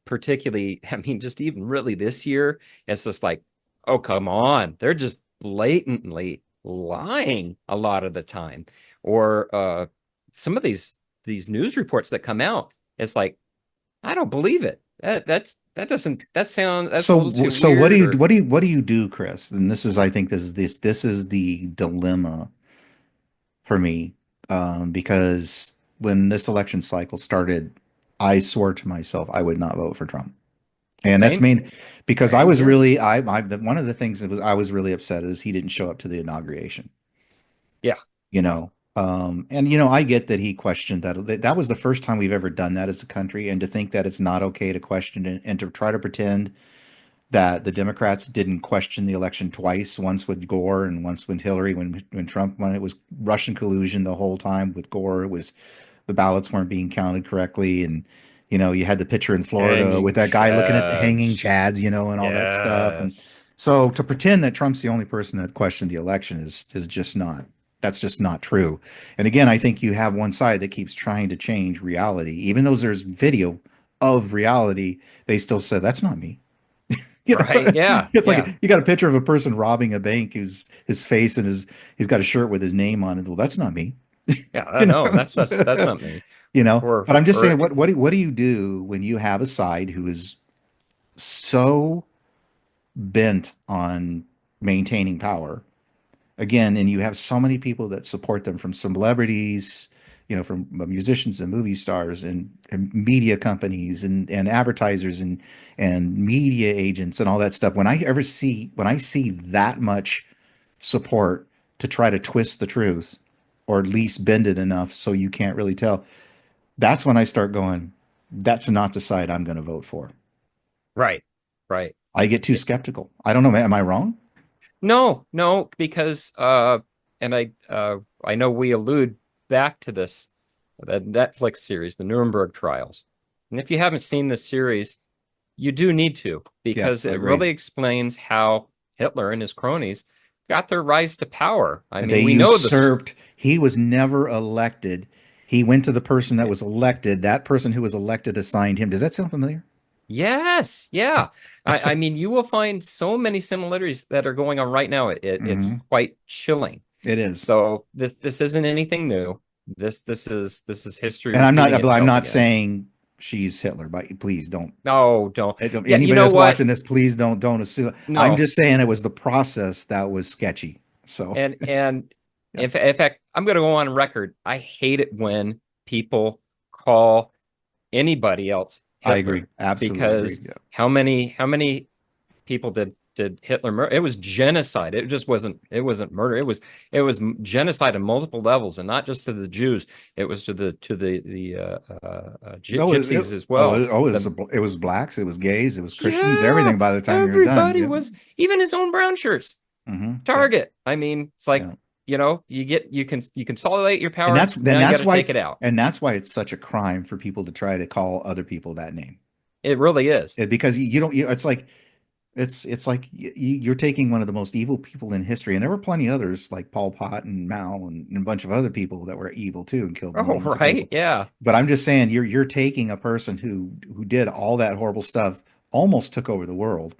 particularly, I mean, just even really this year, it's just like, oh, come on. They're just blatantly lying a lot of the time. Or some of these news reports that come out, it's like, I don't believe it. That's a little So too so what do weird. you Or do, Chris? And this is, I think this is the dilemma for me, because when this election cycle started, I swore to myself I would not vote for Trump. And that's same, mean because I same was here. really one of the things that was I was really upset is he didn't show up to the inauguration. Yeah, And I get that he questioned that was the first time we've ever done that as a country, and to think that it's not okay to question it and to try to pretend that the Democrats didn't question the election twice, once with Gore and once with Hillary when Trump won. It was Russian collusion the whole time with Gore. It was the ballots weren't being counted correctly, and you had the picture in Florida with hanging that guy looking at the hanging chads. chads, and all that stuff. And Yes, so to pretend that Trump's the only person that questioned the election is just not that's just not true. And again, I think you have one side that keeps trying to change reality, even though there's video of reality. They still say that's not me. You know, right. Yeah, it's like yeah, you got a picture of a person robbing a bank, his face and he's got a shirt with his name on it. Well, that's not me. yeah. I You know know, that's not me. But I'm just saying, Or what do you do when you have a side who is so bent on maintaining power again, and you have so many people that support them, from celebrities, from musicians and movie stars and media companies and advertisers and media agents and all that stuff. When I see that much support to try to twist the truth or at least bend it enough so you can't really tell, that's when I start going, that's not the side I'm going to vote for. right, right. I get too skeptical. I don't know. Am I wrong? No, no, because and I know we allude back to this, that Netflix series, the Nuremberg trials. And if you haven't seen this series, you do need to, Yes, because I it agree. really explains how Hitler and his cronies got their rise to power. I They mean, we know this. usurped. He was never elected. He went to the person that Yeah. was elected. That person who was elected assigned him. Does that sound familiar? Yes, yeah. I mean, you will find so many similarities that are going on right now. It's Hmm. quite chilling. It is. So this isn't anything new. This is history And repeating I'm itself not again. saying she's Hitler, but please don't. No, don't. Yeah, you Anybody know that's what? watching this, please don't assume. I'm No. just saying it was the process that was sketchy. So, And yeah, in fact, I'm going to go on record. I hate it when people call anybody else I agree. Hitler, Absolutely agree. because Yeah. how many people did Hitler murder? It was genocide. It just wasn't murder. It was genocide on multiple levels, and not just to the Jews. It was to the No, gypsies as well. The it was blacks, it was gays, it was Christians, Yeah, everything by the time you're done. everybody Yep. was, even his own brown shirts. Yeah. Target. I mean, it's like, Yeah. you consolidate your And power. Now you got to take it out. that's why it's such a crime for people to try to call other people that name. It really is. Because you don't, it's like, It's like you're taking one of the most evil people in history, and there were plenty others like Pol Pot and Mao and a bunch of other people that were evil too and killed Oh, millions of right. people. Yeah. But I'm just saying you're taking a person who did all that horrible stuff, almost took over the world,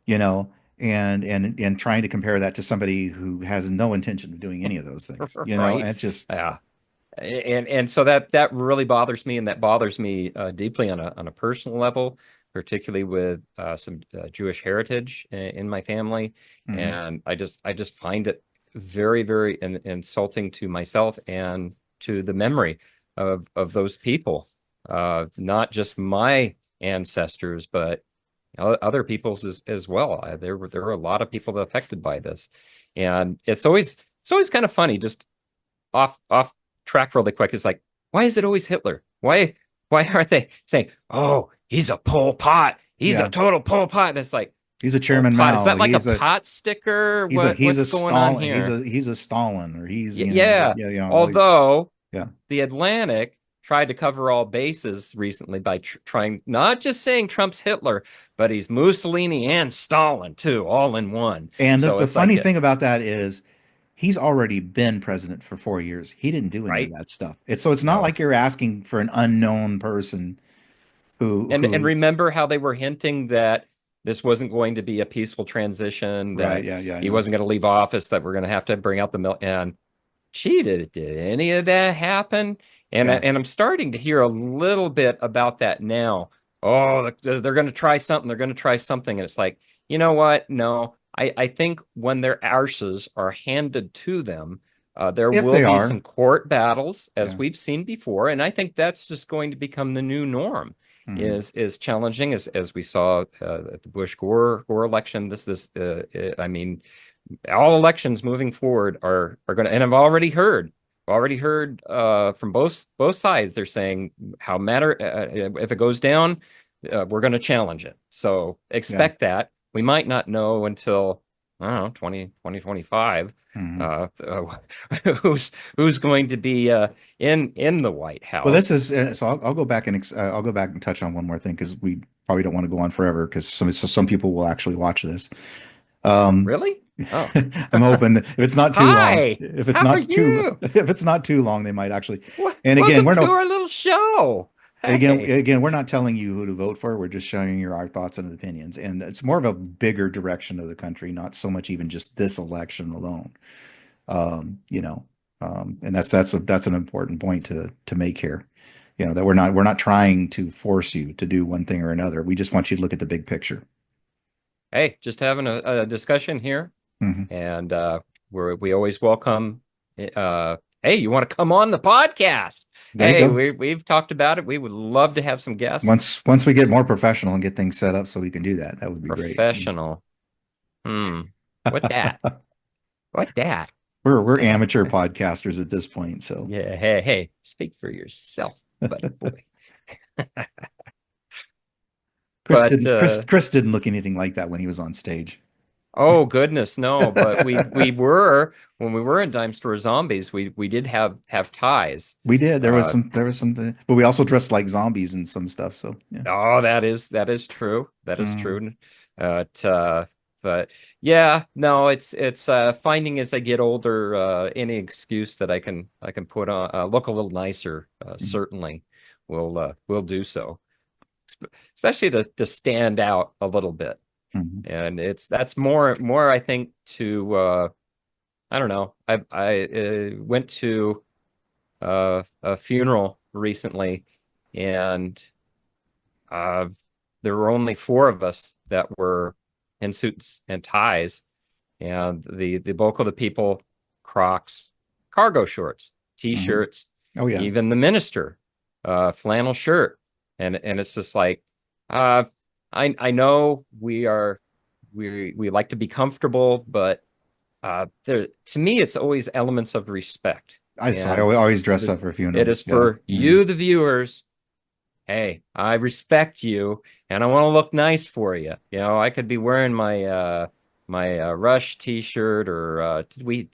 you know, and trying to compare that to somebody who has no intention of doing any of those things, Right. and it just Yeah. And so that really bothers me, and that bothers me deeply on a personal level, particularly with some Jewish heritage in my family. mhm. And I just find it very, very insulting to myself and to the memory of those people, not just my ancestors, but other people's as well. There were a lot of people affected by this, and it's always kind of funny, just off track really quick. Is like, why is it always Hitler? Why aren't they saying, oh, he's a Pol Pot, he's a Yeah, total Pol Pot? And it's like, he's a Pol Chairman Pot, is Mao. that like a pot sticker? He's a What's going on Stalin. here? He's a Stalin, or he's Yeah. yeah, all these, Although yeah. the Atlantic tried to cover all bases recently by trying, not just saying Trump's Hitler, but he's Mussolini and Stalin too, all in one. And So the it's like funny it, thing about that is he's already been president for 4 years. He didn't do any of right? that stuff. It's not No. like you're asking for an unknown person And who remember how they were hinting that this wasn't going to be a peaceful transition, right, that yeah, I he know. wasn't going to leave office, that we're going to have to bring out the mill. And gee, did any of that happen? Yeah. And I'm starting to hear a little bit about that now. Oh, they're going to try something. They're going to try something. And it's like, you know what? No, I think when their arses are handed to them, there If will they be some are. court battles, as Yeah. we've seen before. And I think that's just going to become the new norm. Mhm. Is challenging, as we saw at the Bush Gore election. I mean, all elections moving forward are going to, and I've already heard from both sides. They're saying how matter if it goes down, we're going to challenge it. So Yeah. expect that. We might not know until, I don't know, 2025, Mhm. uh, uh, who's going to be in the White Well, this House. is so I'll go back and I'll go back and touch on one more thing because we probably don't want to go on forever because some people will actually watch this. Um, Really? Oh. I'm hoping that if it's not too long, Hi, how are you? if it's not too long, they might actually. And again, Welcome we're to no, our little show. and again, Hey, we're not telling you who to vote for. We're just showing you our thoughts and opinions, and it's more of a bigger direction of the country, not so much even just this election alone. You know, and that's an important point to make here. You know that we're not trying to force you to do one thing or another. We just want you to look at the big picture. hey, just having a discussion here, Hmm. and we always welcome. Hey, you want to come on the podcast? There you Hey, go. we've talked about it. We would love to have some guests. Once we get more professional and get things set up so we can do that, that would be great. Professional. Hmm. What that? What that? We're amateur podcasters at this point, so Yeah. Hey. Speak for yourself, buddy boy. But Chris didn't look anything like that when he was on stage. oh goodness, no. But we were, when we were in Dime Store Zombies, we did have ties. We did. Uh, There was some, but we also dressed like zombies and some stuff. So yeah. oh, that is true. That is Mm, true. But yeah, no, it's finding as I get older, any excuse that I can put on, look a little nicer, mm, certainly will do so, especially to stand out a little bit. mm, And that's more I think to I don't know. I went to a funeral recently, and uh, there were only four of us that were in suits and ties, and the bulk of the people, Crocs, cargo shorts, mm. t-shirts, Oh yeah. even the minister, flannel shirt, and it's just like, uh, I know we like to be comfortable, but there, to me, it's always elements of respect, I and always dress it, up for it funerals. is Yeah. for you, the viewers. Hey, I respect you, and I want to look nice for you. You know, I could be wearing my Rush t-shirt, or did we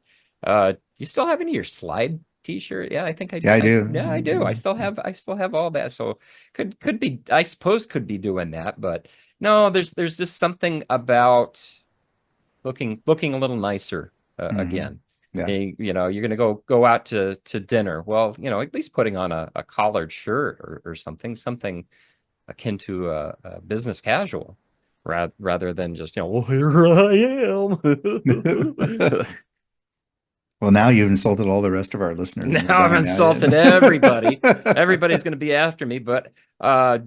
you still have any of your slide t-shirt? Yeah, I think Yeah, I I do. yeah, I do. I still have all that. So could be, I suppose, could be doing that, but No, there's just something about looking a little nicer Hmm. again. Yeah. You're gonna go out to dinner. Well, at least putting on a collared shirt or something akin to a business casual, rather than just, well, here I am. Well, now you've insulted all the rest of our listeners. Now No I've doubt now. insulted everybody. Everybody's gonna be after me, but uh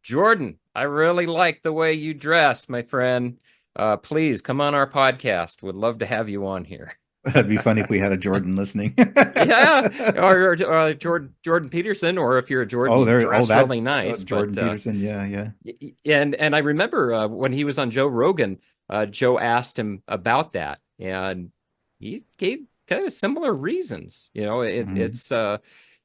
Jordan, I really like the way you dress, my friend. Please come on our podcast. Would love to have you on here. It'd be funny if we had a Jordan listening. Yeah, or Jordan Peterson, or if you're a Jordan, Oh, you there. Oh, dress that really nice. But Jordan Peterson. Yeah, yeah. and I remember when he was on Joe Rogan, Joe asked him about that, and he gave kind of similar reasons. Hmm.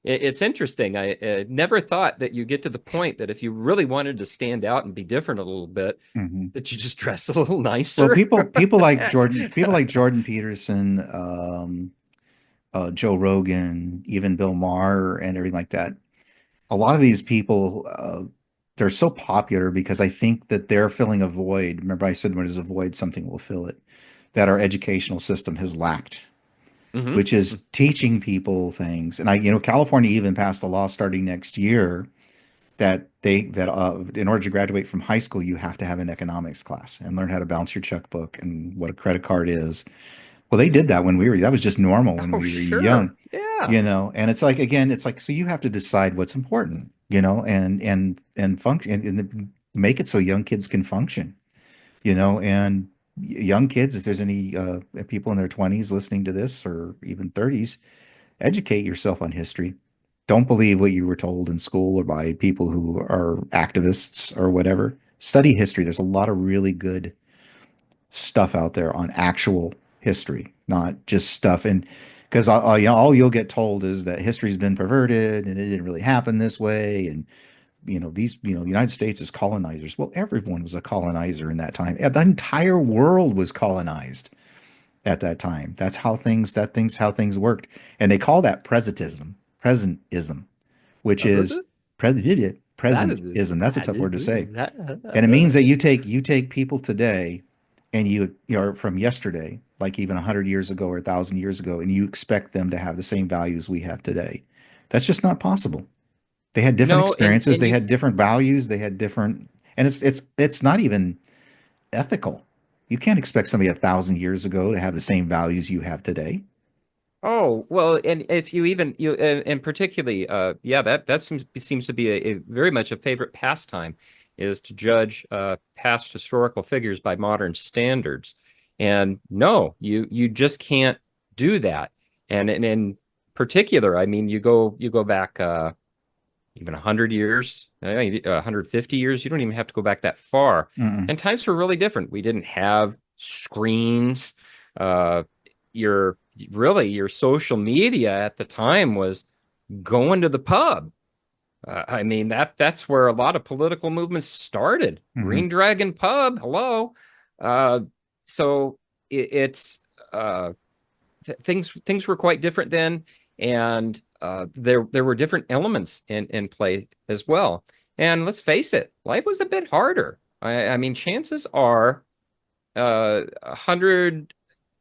It's interesting. I never thought that you get to the point that if you really wanted to stand out and be different a little bit, Hmm. that you just dress a little Well, nicer. people like Jordan Peterson, Joe Rogan, even Bill Maher, and everything like that. A lot of these people, they're so popular because I think that they're filling a void. Remember, I said when there's a void, something will fill it. That our educational system has lacked, Hmm. which is teaching people things. And California even passed a law starting next year that in order to graduate from high school, you have to have an economics class and learn how to balance your checkbook and what a credit card is. Well, they did that when that was just normal when Oh, we were young, sure. Yeah. and it's like, again, it's like, so you have to decide what's important, and function and make it so young kids can function, and young kids, if there's any people in their 20s listening to this or even 30s, educate yourself on history. Don't believe what you were told in school or by people who are activists or whatever. Study history. There's a lot of really good stuff out there on actual history, not just stuff. And because all you'll get told is that history's been perverted and it didn't really happen this way. And the United States is colonizers. Well, everyone was a colonizer in that time. Yeah, the entire world was colonized at that time. That's how things worked. And they call that presentism, which is presentism. That's a tough word to say. And it means that you take people today and from yesterday, like even 100 years ago or 1,000 years ago, and you expect them to have the same values we have today. That's just not possible. They had different No, and experiences, and they you had different values, they had different, and it's not even ethical. You can't expect somebody 1,000 years ago to have the same values you have today. Oh, well, and if you even you and particularly yeah, that seems to be a very much a favorite pastime, is to judge past historical figures by modern standards. And no, you just can't do that. And in particular, I mean, you go back even 100 years, 150 years, you don't even have to go back that far. Mm-mm. And times were really different. We didn't have screens. Uh, your your social media at the time was going to the pub. I mean, that's where a lot of political movements started. Mm-hmm. Green Dragon Pub, hello. Uh, so it's things were quite different then, and there were different elements in play as well. And let's face it, life was a bit harder. I mean, chances are, 100,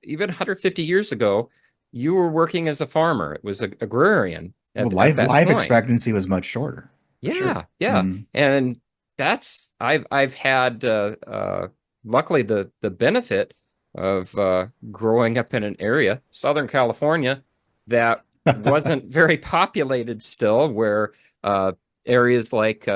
even 150 years ago, you were working as a farmer. It was agrarian Well, at life that life point. expectancy was much shorter, for sure. Yeah, yeah. Mm. And that's I've had luckily the benefit of growing up in an area, Southern California, that wasn't very populated still, where uh areas like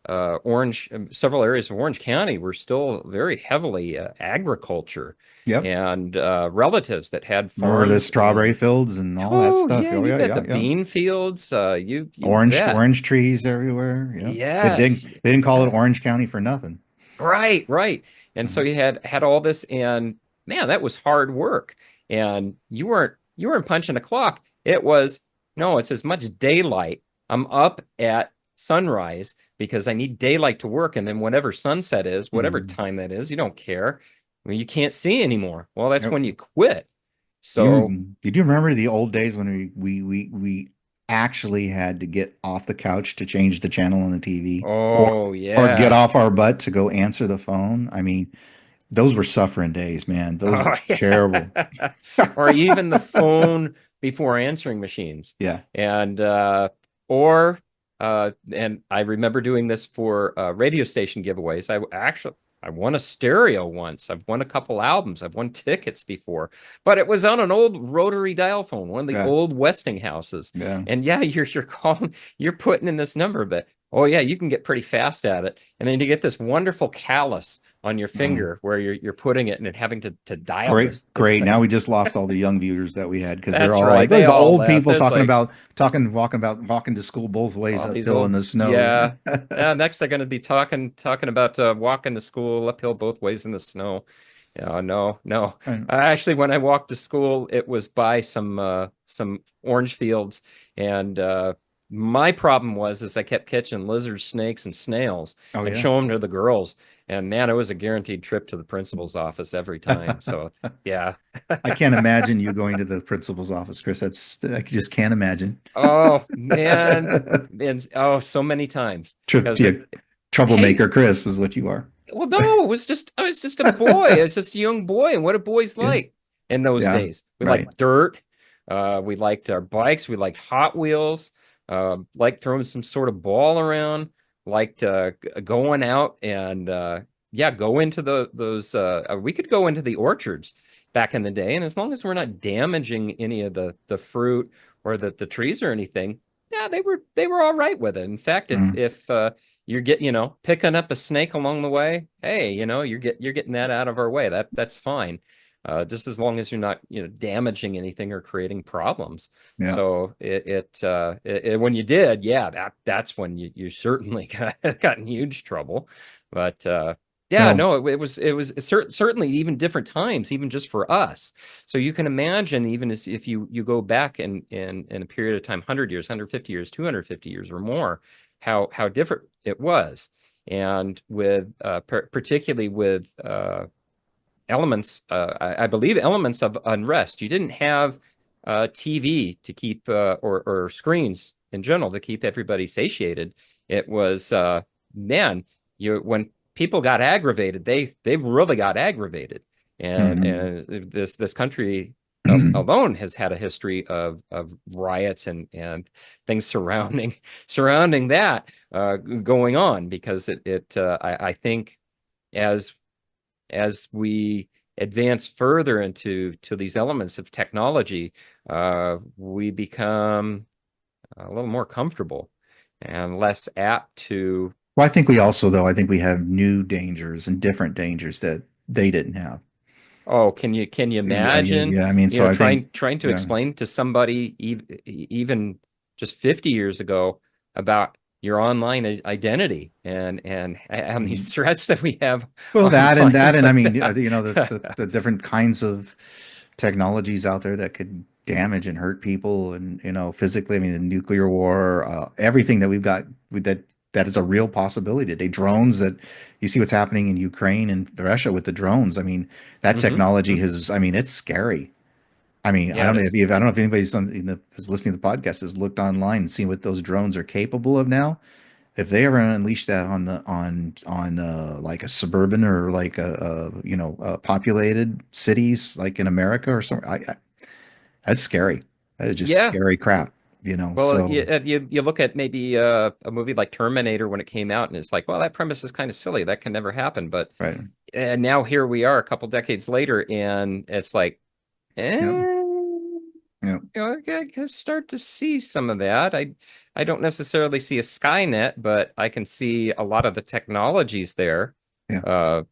Orange, several areas of Orange County were still very heavily agriculture, Yep. and relatives that had Remember the farms strawberry in. fields and all that Oh stuff. yeah, Oh you yeah, bet, the yeah, yeah. bean fields, you Orange bet. orange trees everywhere. Yep. They didn't Yes. they didn't call it Yeah. Orange County for nothing. Right, right. And so Mhm. you had all this, and man, that was hard work. And you weren't punching a clock. It was, no, it's as much daylight. I'm up at sunrise because I need daylight to work. And then whatever sunset is, whatever Mhm. time that is, you don't care. I mean, you can't see anymore. Well, that's Yep. when you quit. Do you So did you remember the old days when we actually had to get off the couch to change the channel on the TV, Oh or get yeah. off our butt to go answer the phone. I mean, those were suffering days, man. Those were Oh terrible. yeah. Or even the phone before answering machines. Yeah. And or and I remember doing this for radio station giveaways. I won a stereo once. I've won a couple albums. I've won tickets before. But it was on an old rotary dial phone, one of the Yeah. old Westinghouses. Yeah. And yeah, you're calling, you're putting in this number, but oh yeah, you can get pretty fast at it. And then you get this wonderful callus on your Mm. finger where you're putting it and then having to dial Great, this great. Now thing. we just lost all the young viewers that we had because they're That's all right. like, They those all old left. people It's talking like about walking about walking to school both ways all these uphill in old, the snow. yeah. Next they're going to be talking about walking to school uphill both ways in the snow. Yeah, no, no. Right. Actually, when I walked to school, it was by some orange fields, and my problem was is I kept catching lizards, snakes, and snails, Oh and yeah. show them to the girls. And man, it was a guaranteed trip to the principal's office every time. So yeah. I can't imagine you going to the principal's office, Chris. I just can't imagine. Oh man, and oh, so many times because Yeah, hey, troublemaker Chris is what you are. well, no, I was just a boy. I was just a young boy, and what do boys Yeah. like in those Yeah. days? We Right. liked dirt. We liked our bikes. We liked Hot Wheels. Liked throwing some sort of ball around. Liked going out and yeah, go into those. We could go into the orchards back in the day, and as long as we're not damaging any of the fruit or the trees or anything, yeah, they were all right with it. In fact, Mm. if you're picking up a snake along the way, hey, you're getting that out of our way. That's fine. Just as long as you're not, damaging anything or creating problems. Yeah. So when you did, yeah, that's when you certainly got in huge trouble. But yeah, Well, no, it was certainly even different times, even just for us. So you can imagine, even as if you go back in a period of time, 100 years, 150 years, 250 years or more, how different it was. And with particularly with elements, I believe elements of unrest. You didn't have TV to keep or screens in general to keep everybody satiated. It was man, you when people got aggravated, they really got aggravated, mhm. and this country alone has had a history of riots and things surrounding that going on because I think as we advance further into these elements of technology, we become a little more comfortable and less apt to. Well, I think we also, though, I think we have new dangers and different dangers that they didn't have. Oh, can you Yeah, yeah, imagine? yeah. I mean, so I think, Trying to yeah. explain to somebody even just 50 years ago about your online identity and these Mhm. threats that we have Well, that, online and I with mean, that. the different kinds of technologies out there that could damage and hurt people, and physically. I mean, the nuclear war, everything that we've got that is a real possibility today. Drones, that you see what's happening in Ukraine and Russia with the drones. I mean, that Hmm. technology has. I mean, it's scary. I mean, Yeah, it is. I don't know if anybody's is listening to the podcast has looked online and seen what those drones are capable of now. If they ever unleash that on the on like a suburban or like populated cities like in America or something, that's scary. That is just Yeah. scary crap. Well, So you look at maybe a movie like Terminator when it came out, and it's like, well, that premise is kind of silly. That can never happen. But right. and now here we are, a couple decades later, and it's like, Yep. you Yep. I can start to see some of that. I don't necessarily see a Skynet, but I can see a lot of the technologies there. Yeah.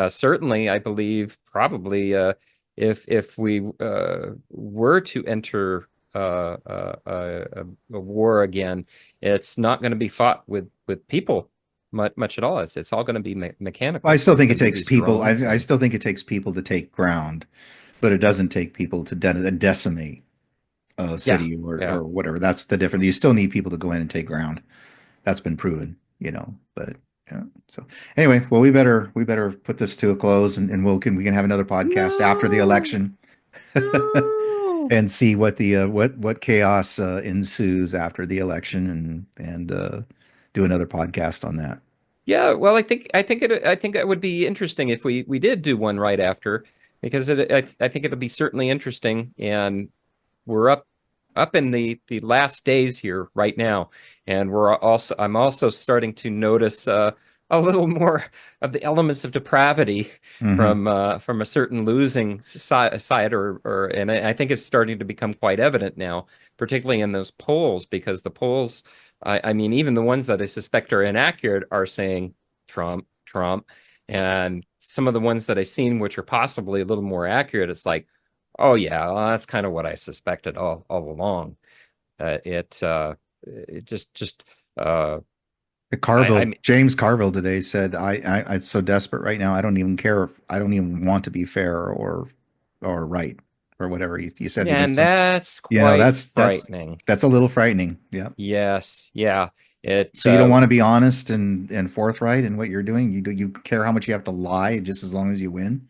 Certainly, I believe probably if we were to enter a war again, it's not going to be fought with people much at all. It's all going to be Well, I mechanical. So still it's think it going to be takes these people. drones I and still think it takes people to take ground, but it doesn't take people to decimate a yeah, city yeah. or whatever. That's the difference. You still need people to go in and take ground. That's been proven. But yeah. So anyway, well, we better put this to a close, and we can have another podcast after the No, election. no. and see what the what chaos ensues after the election, and do another podcast on that. Yeah, well, I think it would be interesting if we did do one right after, because I think it'll be certainly interesting, and we're up in the last days here right now, and I'm also starting to notice a little more of the elements of depravity Hmm. from a certain losing side, and I think it's starting to become quite evident now, particularly in those polls, because the polls, I mean, even the ones that I suspect are inaccurate are saying Trump, Trump, and some of the ones that I've seen, which are possibly a little more accurate, it's like, oh yeah, well, that's kind of what I suspected all along. It just I Carville, mean, James Carville today said, I'm so desperate right now. I don't even care if I don't even want to be fair or right or whatever. He said he made and some, that's you know, quite frightening. that's a little frightening. Yeah. Yes, yeah. It So you don't want to be honest and forthright in what you're doing. You care how much you have to lie just as long as you win,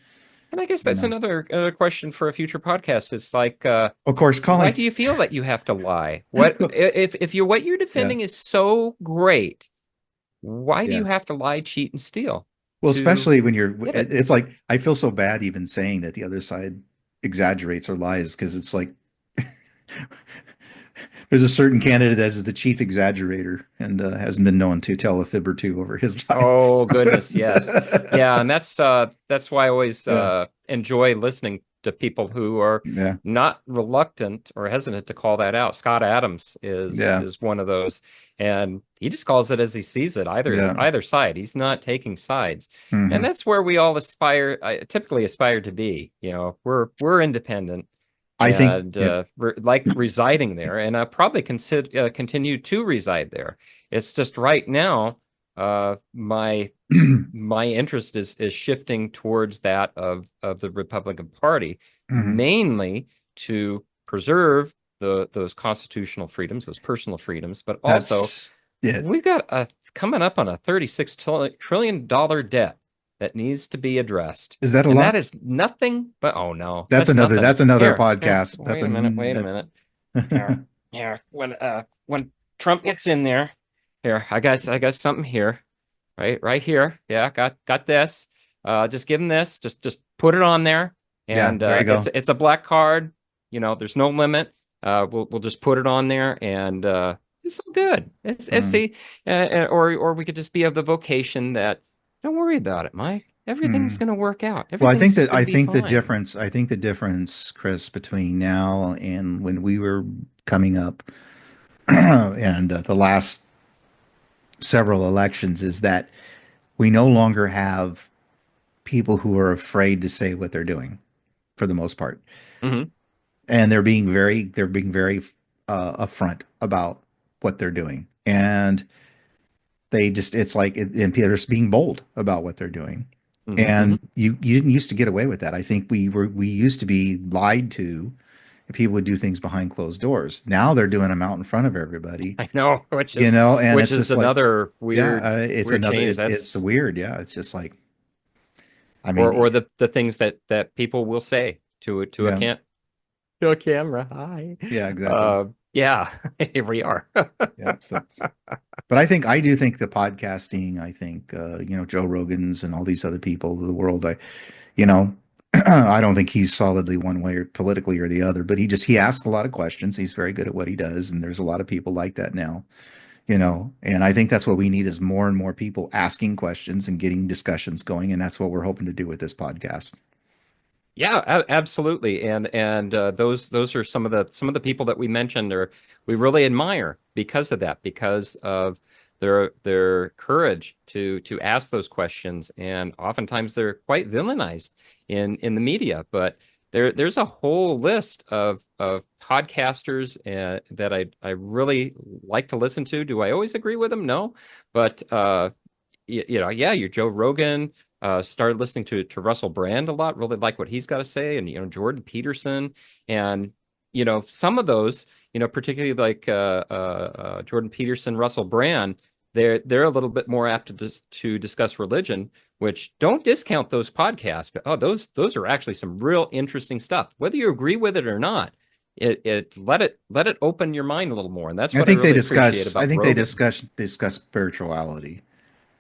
and I guess you that's know. another question for a future podcast. It's like, Of course, why calling. do you feel that you have to lie? What if you what you're Yeah. defending is so great? Why do you Yeah. have to lie, cheat, and steal Well, to especially when you're, get it? it's like I feel so bad even saying that the other side exaggerates or lies because it's like there's a certain candidate that is the chief exaggerator and hasn't been known to tell a fib or two over his life. Oh goodness, yes. Yeah, and that's why I always Yeah. enjoy listening to people who are Yeah. not reluctant or hesitant to call that out. Scott Adams Yeah. is one of those, and he just calls it as he sees it, Yeah. either side. He's not taking sides. And Hmm. that's where we all aspire, typically aspire to be. You know, we're independent I think, and yeah. like residing there, and I probably consider continue to reside there. It's just right now, my my interest is shifting towards that of the Republican Party, Hmm. mainly to preserve those constitutional freedoms, those personal freedoms, but also That's it. we've got a coming up on a $36 trillion debt that needs to be addressed. Is that a And that lot? is nothing but, oh no, that's nothing. That's another Here, podcast. That's wait a minute, wait a minute. Here, here. When Trump gets in there, here, I got something here. Right here. Yeah, got this. Just give him this. Just put it on there. Yeah, And there you go. it's a black card. You know, there's no limit. We'll just put it on there, and it's all good. It's Mm. the or we could just be of the vocation that don't worry about it, Mike. Everything's Mm. gonna work out. Well, Everything's just gonna be fine. I think the difference, Chris, between now and when we were coming up and the last several elections is that we no longer have people who are afraid to say what they're doing for the most part. Hmm. And they're being very upfront about what they're doing. And they just, it's like, and Peter's being bold about what they're doing. Hmm. Hmm. And you didn't used to get away with that. I think we used to be lied to. People would do things behind closed doors. Now they're doing them out in front of everybody, I know, you know, and which it's is just like, another yeah, it's weird another, change. it's That's weird. Yeah. It's just like, I mean, or the things that people will say to a yeah, can to a camera. Hi. yeah, exactly. Yeah, here we are. Yeah. So, but I do think the podcasting, I think, you know, Joe Rogan's and all these other people of the world, you know, I don't think he's solidly one way or politically or the other, but he asks a lot of questions. He's very good at what he does. And there's a lot of people like that now, you know, and I think that's what we need is more and more people asking questions and getting discussions going. And that's what we're hoping to do with this podcast. Yeah, absolutely. And those are some of the people that we mentioned or we really admire because of that, because of their courage to ask those questions. And oftentimes they're quite villainized in the media. But there's a whole list of podcasters that I really like to listen to. Do I always agree with them? No, but you know, yeah, you're Joe Rogan. Started listening to Russell Brand a lot. Really like what he's got to say, and you know, Jordan Peterson, and you know, some of those, you know, particularly like Jordan Peterson, Russell Brand. They're a little bit more apt to discuss religion, which don't discount those podcasts. But oh, those are actually some real interesting stuff, whether you agree with it or not. it let it open your mind a little more, and that's I what I think they really appreciate discuss. I about think they Rogan. discuss spirituality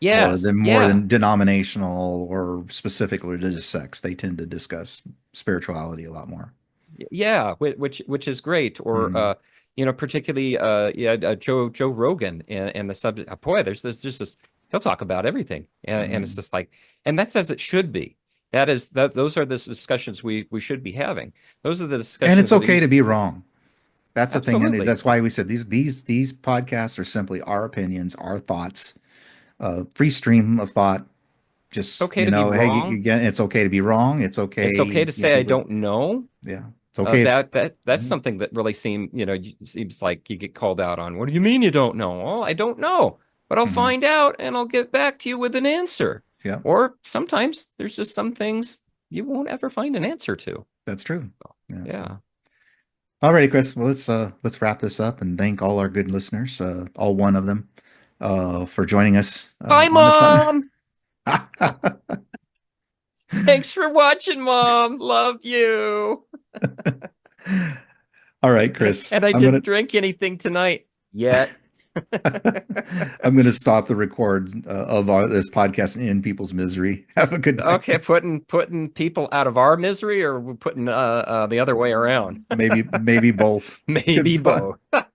Yes, more yeah. than denominational or specific religious sects. They tend to discuss spirituality a lot more. Yeah, which is great. Or Hmm. particularly yeah, Joe Rogan and the subject. Boy, there's just this. He'll talk about everything, and it's Hmm. just like, and that's as it should be. That is that those are the discussions we should be having. Those are the And it's discussions that okay to he's be wrong. That's the thing, and absolutely. that's why we said these podcasts are simply our opinions, our thoughts, free stream of thought. It's Just okay to be hey, wrong. again, it's okay to be wrong. It's It's okay, okay to say I people. don't know. Yeah, it's okay if. That's Mhm. something that really seems like you get called out on. What do you mean you don't know? Well, I don't know, but I'll Mhm. find out and I'll get back to you with an answer. Yeah, Or sometimes there's just some things you won't ever find an answer to. that's true. Yeah. So, Yeah. all righty, Chris. Well, let's wrap this up and thank all our good listeners, all one of them, for joining us Bye, on this one. Mom. Thanks for watching, Mom. Love you. All right, Chris. And I I'm gonna didn't drink anything tonight yet. I'm gonna stop the record of this podcast and end people's misery. Have a good Okay, night. putting people out of our misery, or we're putting the other way around. Maybe both. Maybe Goodbye. both.